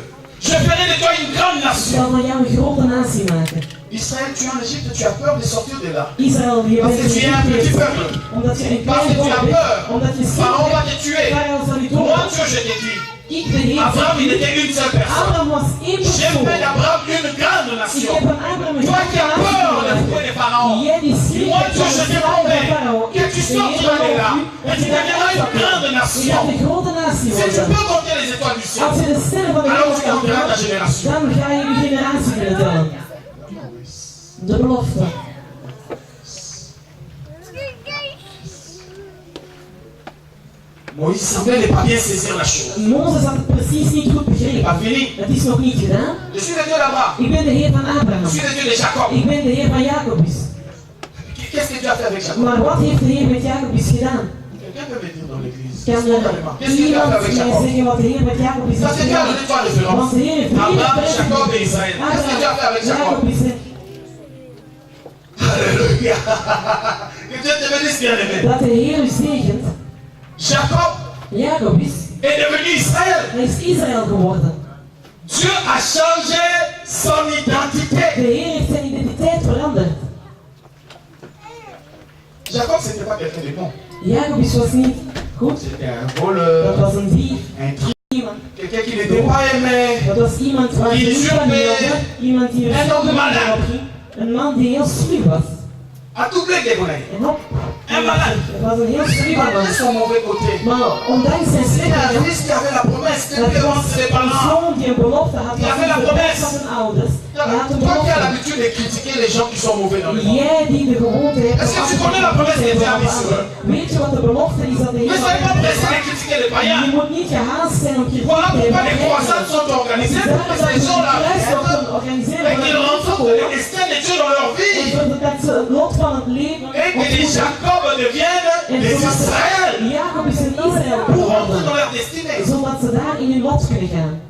Je ferai de toi une grande Ik nation. zal van jou een grote natie maken. Israël, tu es en Égypte, tu as peur de sortir de là. Israël, je Parce bent que tu es un petit peuple. omdat je een Parce que klein tu as volk peur. bent. Omdat je Pharaon va schrik te tuer. hebt. Farao zal je Moi, doden. Dieu, je t'ai dit. Ik, de Heer, Abraham, il était une seule personne. Abraham was één J'ai persoon. fait d'Abraham une grande Ik nation. heb van Abraham een Toi grote qui as natie peur de gemaakt. fouet de Pharaon. Jij die schrik Moi, hebt Dieu, van je de te slaven promets van Farao. que tu De Heer sortiras de là. belooft u Et tu deviendras une grande Je gaat nation. een grote natie Si tu worden. peux compter les étoiles du ciel, Als je de sterren van de alors hemel tu kan compteras ta tellen, génération. dan ga je je generatie kunnen tellen. De belofte. Moïse semblait ne pas bien saisir la chose. Mozes had het precies niet goed Pas begrepen. fini. Het is nog niet gedaan. Je suis le Dieu d'Abraham. Ik ben de Heer van Je Abraham. suis le Dieu de Jacob. Ik ben de Heer van Jacobus. Qu'est-ce que Dieu a fait avec Jacob? Maar wat heeft de Heer met Jacobus gedaan? Quelqu'un peut me dire dans l'église, Kan spontanément, er qu'est-ce que Dieu a fait iemand avec mij Jacob? zeggen wat de Heer met Jacobus Parce heeft que Dieu a gedaan? donné trois références. Want de Heer heeft drie Abraham, referenties Jacob et gegeven. Israël. Qu'est-ce que Dieu a fait avec Jacob? Jacobus en Alléluia. Que Dieu te bénisse, bien-aimé. dat de Heer u zegent. Jacob Jacobus, est devenu Israël. hij is Israël geworden. Dieu a changé son identité. De Heer heeft zijn identiteit veranderd. Jacob, ce n'était pas quelqu'un de bon. Jacobus was niet goed. C'était un Dat voleur, was een dief. un triche, Iemand. quelqu'un qui n'était pas aimé. Dat was iemand waar Die je niet van usurpé. hield. Iemand die En er ook zo malade. op ging. Een man die heel sluw was. À tout blé des volets. En hop. Un malade. Het was een heel sluwe Malgré man. son mauvais côté. Maar ondanks zijn C'était un slechte fils qui avait la promesse de dat Dieu was entre les een parents. zoon die een belofte had Die van avait la de promesse. van zijn ouders. Hij had een Toi qui as belofte. l'habitude de critiquer les gens qui sont mauvais dans le monde. Jij die de gewoonte hebt Est-ce que om tu af te connais la promesse des kritiqueren diables van sur eux? anderen? Weet je wat de belofte is dat de Ne Heer soyez pas van pressé de critiquer les païens. Je moet niet gehaast zijn om kritiek Voilà te pourquoi hebben. les croisades sont organisées pour que ces gens-là et qu'ils rencontrent le destin de Dieu dans leur vie. Dat ze het lot van het leven Et que les Jacob deviennent les Israël Jacobus en Israël pour rentrer dans worden, leur destinée. zodat ze daar in hun lot kunnen gaan.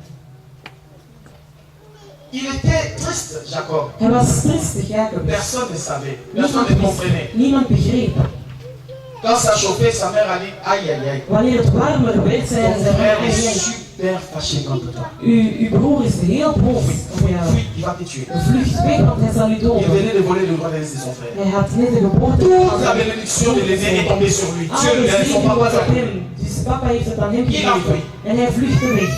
Il était triste, Jacob. Hij was tristig, Jacobus. Personne ne savait. Personne ne comprenait. Niemand begreep. Quand ça chauffait, sa mère a dit aïe aïe aïe. Wanneer het warmer werd, zei Ton ze: frère est "Hey, super fâché contre toi. uw broer is heel boos op jou. Fuis, il va te tuer. Vlucht weg, want hij zal u Il doden." venait de voler le droit d'aise de son frère. Hij had net de geboorte Toute la bénédiction de l'aîné est tombée sur lui. Dieu, Alle son zegen papa was op t'a hem. Dus papa heeft het aan hem Il a gegeven. fui. En hij vluchtte weg.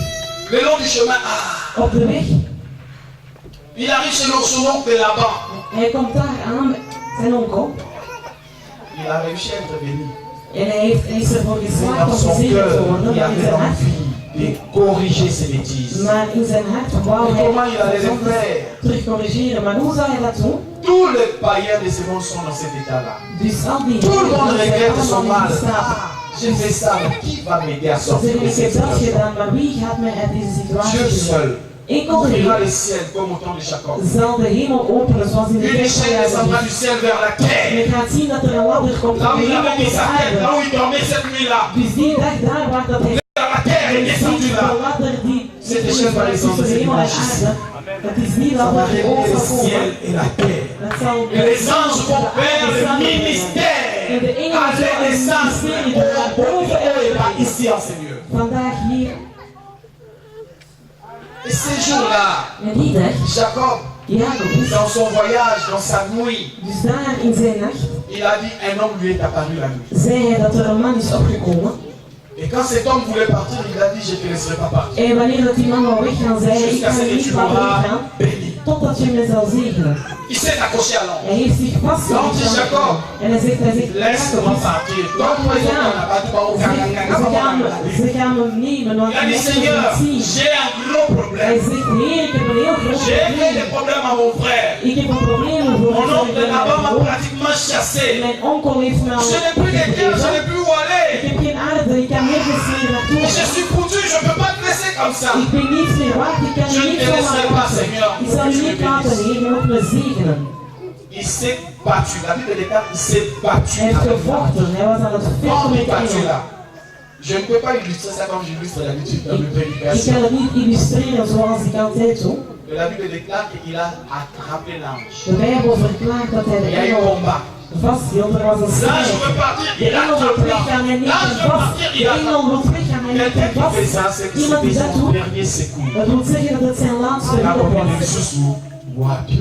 Le long du chemin, Op de weg, il arrive chez son oncle là-bas. hij komt daar aan met zijn onkel. Il a réussi à être béni. En hij is ervoor Mais geslaagd dans om son gezegend te cœur, worden, il maar in avait zijn hart. envie de corriger ses bêtises. Maar in zijn hart wou Et hij comment il allait le zondes faire? terug corrigeren. Maar hoe zou hij dat doen? Tous les païens de ce monde sont dans cet état-là. Dus al die Tout le monde zijn regrette son allemaal mal. in die staat. Ah, j'ai fait ça, mais qui va m'aider à Ze sortir zeggen, de ik cette heb dat situation? gedaan, maar wie gaat mij uit deze situatie Dieu brengen? seul Enkel de ouvrira Heer les ciels comme au temps de Jacob. zal de hemel openen zoals in de Une tijd van chaîne descendra Jacobus. du ciel vers la En terre. je gaat zien dat er een ladder komt Là van où de il hemel avait mis tot sa tête, là aarde. où il dormait cette nuit-là, Dus die dag daar waar dat hij vers la terre est descendu ziet là. de ladder die Cette échelle va descendre, tussen de c'est hemel en l'image. aarde. Het is niet Ça dat va er réunir over le komen. ciel et la terre. Het zal Et les anges vont faire le ministère En de engelen à zullen een l'essence ministerie doen naar boven et pas en ici en Seigneur. vandaag hier. Et ces jours-là, En die dag, Jacob, Jacobus, dans son voyage, dans sa nuit, dus daar in zijn nacht, il a dit un homme lui est apparu la nuit. zei hij dat er een man is opgekomen. Et quand cet homme voulait partir, il a dit, je ne te laisserai pas partir. En wanneer dat die man wou weggaan, zei hij, ik ga je niet laten weggaan, totdat je me zal zegenen. Il s'est accroché à l'ange. Hij heeft zich vastgehouden. En hij zegt, laisse-moi partir. Ze gaan me nemen, want il a dit, Seigneur, j'ai un gros problème. Hij zegt, Heer, ik heb een heel groot J'ai des problèmes à mon frère. Ik heb een probleem voor mon oncle là-bas m'a pratiquement chassé. Mijn onkel heeft me al... Je n'ai plus de terre, je n'ai plus où aller. Ik heb geen aarde, ik kan nergens meer naartoe. Je suis foutu, je ne peux pas te laisser comme ça. Ik ben niets meer waard, ik kan je niet zomaar laten. Ik zal je niet laten, Heer, je moet me zegenen. Il s'est battu. La Bible déclare qu'il s'est battu. Hij heeft gevochten, hij was aan het vechten met engelen. Je ne peux pas illustrer ça comme j'illustre d'habitude dans mes Ik prédications. kan het niet illustreren zoals ik altijd doe. Mais la Bible déclare qu'il a attrapé l'ange. De Bijbel verklaart dat hij de Il y a eu engel combat. vasthield, er was een Là, je strijd. veux partir, De il engel wil attrape weggaan, hij l'ange. Là, neemt je hem veux vast. partir, De il attrape. engel wil weggaan, hij neemt Quelqu'un hem qui vast. fait ça, c'est que Iemand die c'était dat son doet, dernier secours. dat wil zeggen dat het zijn laatste La hulp première was. chose où,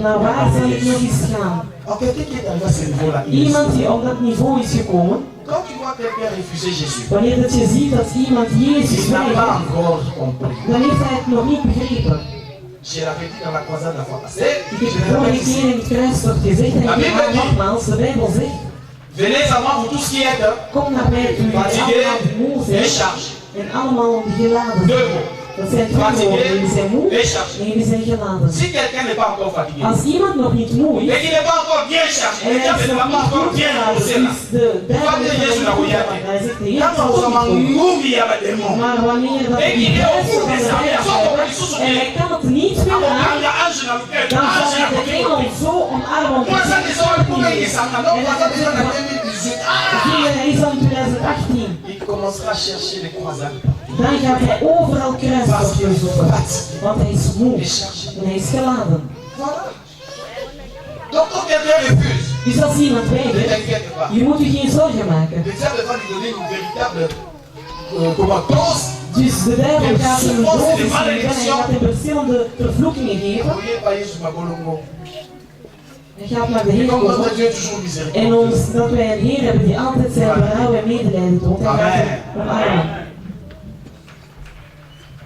Naar waar zal ik nog eens gaan? en quelqu'un qui est arrivé à ce niveau-là, Iemand die op dat niveau is gekomen, quand tu vois quelqu'un refuser Jésus, wanneer dat je ziet dat iemand Jezus il n'a pas weigert, encore compris. dan heeft hij het nog niet begrepen. Je l'avais dit dans la croisade la fois passée. Ik heb de vorige keer in het kruistocht gezegd en ik herhaal nogmaals, de Bijbel zegt, Venez à moi, vous tous qui êtes kom naar mij toe, die allemaal moe et zijn chargés. en allemaal geladen Deux zijn. mots. Dat zijn twee woorden, jullie zijn moe Et chargés. en jullie zijn geladen. Si quelqu'un n'est pas encore fatigué, Als iemand nog niet moe et is, qu'il n'est pas encore bien chargé, en et hij is qu'il nog n'est pas niet encore goed bien geladen, posé là. is de Bijbel niet goed geladen. Hij zegt, de Heer Quand zal on het commence niet doen. à mourir, il y a des démons. Maar wanneer dat die geest van de heiligheid en hij kan het niet meer aan, Il y a un jeune avec dan zal un hij de engel zo omarmen. Moi, ça, les hommes, pourquoi ils s'en allent? Moi, ça, déjà, en 2018. Hij is al in 2018. Il commencera à chercher les croisades. Dan gaat hij overal kruistochten zoeken. Want hij is moe en hij is geladen. Voilà. Donc, quand quelqu'un refuse, Dus als iemand ne weigert, t'inquiète pas. je moet u geen zorgen maken. Le diable va lui donner une véritable dose. Dus de duivel gaat hem een dosis geven en hij gaat hem verschillende vervloekingen geven. Vous voyez, pas Jésus, ma bolongo. Hij gaat naar de Et Heer comme notre komen. Dieu est toujours En miséricordieux. ons, dat wij een Heer hebben die altijd zijn berouw en medelijden toont. Hij gaat hem omarmen.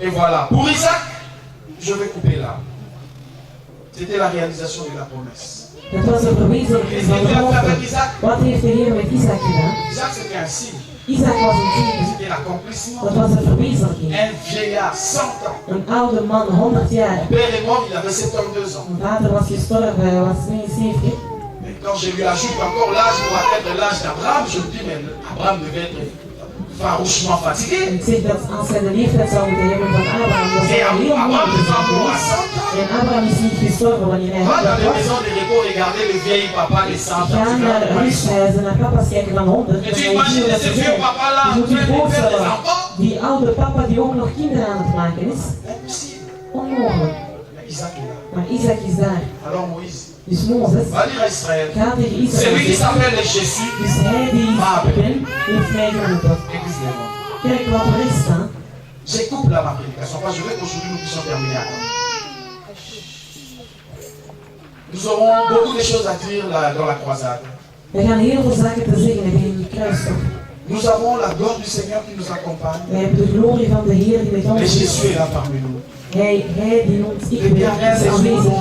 Et voilà. Pour Isaac, je vais couper là. C'était la réalisation de la promesse. Dat was een verwezenlijking van de belofte. Wat heeft de Heer met Isaac gedaan? Isaac, c'était un signe. Isaac was een teken. C'était l'accomplissement. Dat was een verwezenlijking. Un vieillard, 100 ans. Een oude man, 100 jaar. Mon père est mort, il avait 72 ans. Mijn vader was gestorven, hij was 72. Mais quand je lui ajoute encore l'âge pour atteindre l'âge d'Abraham, je me dis, mais Abraham devait être farouchement En fatigué. ik zeg dat als hij de leeftijd zou moeten hebben van Abraham, dan zou hij heel Abraham moeilijk n'est pas mort à zijn. 100 ans. En Abraham is niet gestorven wanneer hij Va dans les was. maisons de repos regarder les vieilles papas, les 100 ans. Ga naar rusthuizen, naar papa's kijken van 100. Et Dan tu ga je zien imagines dat ces ze vieux zijn. papas là, Je en moet train je de faire des voorstellen, enfants? die oude papa die ook nog kinderen aan het maken is. Impossible. Onmogelijk. Mais Isaac est là. Maar Isaac is daar. Alors Moïse, Dus Mozes va dire à Israël, gaat tegen Israël celui qui zeggen. s'appelle Jésus, Dus hij die ik ben, heeft mij geroepen. église les mondes. Kijk wat er is staan. Je coupe là ma prédication, parce que je veux qu'aujourd'hui nous puissions terminer à temps. Nous aurons beaucoup de choses à dire là, dans la croisade. We gaan heel veel zaken te zeggen hebben in de kruistocht. Nous avons la gloire du Seigneur qui nous accompagne. We hebben de glorie van de Heer die met Et ons Jésus is. est là parmi nous. Hij die ons ik ben, is aanwezig.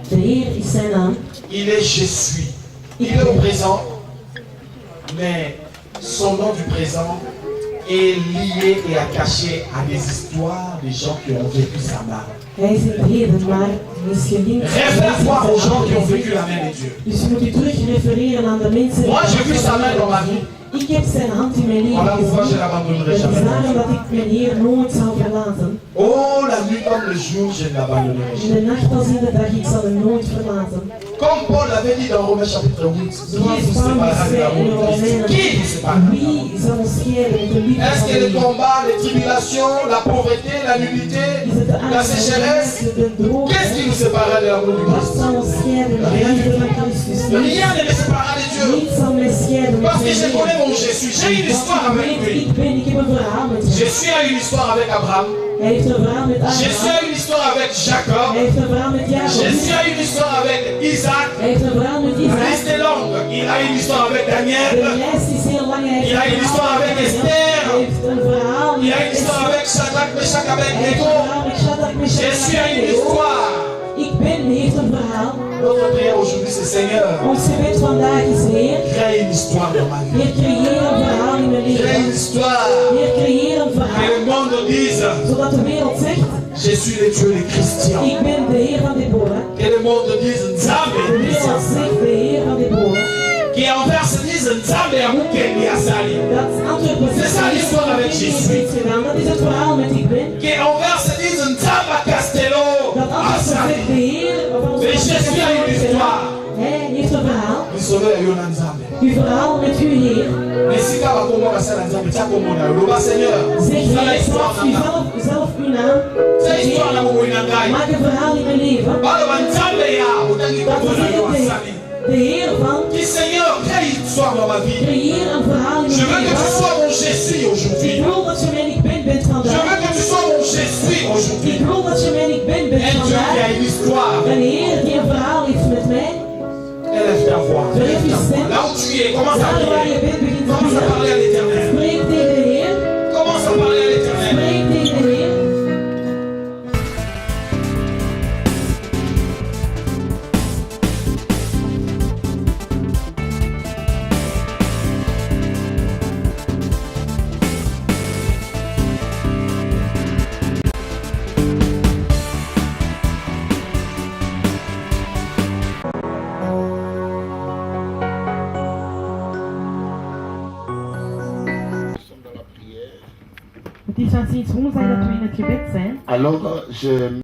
De Heer is zijn naam. Il est je suis. Il est au présent, mais son nom du présent est lié et attaché à des histoires des gens qui ont vécu sa main. Hij is in het heden, maar hij is gelinkt. Réfère-toi aux gens qui ont vécu la main de Dieu. Dus je moet je terug refereren aan de mensen die Moi, j'ai vu sa main dans ma vie. Ik heb zijn hand in mijn leven Voilà pourquoi je gezien. l'abandonnerai Het is jamais. daarom dat ik mijn Heer nooit zal verlaten. Oh, la nuit comme le jour, je ne l'abandonnerai In jamais. de nacht als in de dag, ik zal hem nooit verlaten. Comme Paul l'avait dit dans Romains chapitre 8, qui Zoals nous Paulus séparera de zei in l'amour de Christ? Romeinen, Qui nous séparera de l'amour? wie zal ons scheiden met de liefde Est-ce van que les de Heer? combats, les tribulations, la pauvreté, la nudité, Is het de la angst, de sécheresse? ziekte, de droogte? Qu'est-ce qui nous séparera de l'amour de Wat Christ? zal ons scheiden met de liefde van Christus? Rien ne me séparera de Dieu. Niets zal mij scheiden met Parce que je zijn connais Heer. mon Jésus. J'ai une histoire Want avec ik lui. weet, ik heb een verhaal met hem. Jésus a une histoire avec Abraham. Hij heeft een verhaal met Jésus Abraham. a une histoire avec Jacob. Hij heeft een verhaal met Jacob. Jésus a une histoire avec Isaac. Hij heeft een verhaal met La Isaac. liste est longue. Il a une histoire avec De Daniel. lijst is heel lang. Hij heeft Il a une histoire avec Esther. Hij heeft een verhaal Il y a une histoire avec Shadrach, Meshach, Abednego. Je suis à une histoire. Ik ben heeft een verhaal. Notre prière aujourd'hui, c'est Seigneur. Ons gebed vandaag is Heer. Crée une histoire dans ma vie. Heer, creëer een verhaal in mijn Crée une leven. histoire. Heer, creëer een Que verhaal. le monde dise, Zodat de wereld zegt, je suis le Dieu des Christians. ik ben de Heer van Deborah. Que le monde dise, Nzambe. De wereld zegt de Heer van Deborah. Qui envers se dise, Nzambe ya Mukeni ya Sali. Dat Antwerpen C'est ça l'histoire avec Jésus. heeft gedaan. Dat is het verhaal met ik ben. Qui envers se dise, Nzambe Castello. Dat Antwerpen zegt de Heer van ons. Mais Jésus a une histoire. Hij heeft een verhaal. Il sauve la Yona Nzambe. Uw verhaal met uw Heer. Mais si tu vas commencer à faire la Nzambe, tu vas commencer à le Seigneur. Zeg Ça la Heer, histoire zelf uw naam. C'est l'histoire na Mungu inangai. Maak een verhaal in mijn leven. Balo ba Nzambe ya, utangi Dat kwa na yo Sali. de Heer van Qui Seigneur, crée une histoire dans ma vie. creëer een verhaal in Je mijn veux que tu leven. sois mon Jésus Ik aujourd'hui. wil dat je mijn ik ben bent Je vandaag. veux que tu sois mon Jésus aujourd'hui. Ik wil dat je mijn ik ben bent Un Dieu qui a vandaag. une histoire. Een Heer die een verhaal heeft met mij. Élève ta voix. Élève ta voix. Là où tu es, commence à Daar waar je prier. bent, begin te Commence à bidden. parler à l'éternel. Spreek tegen de Heer. Commence à parler à l'éternel. Spreek tegen de Heer. Het is van sinds woensdag dat we in het gebed zijn. Alors, je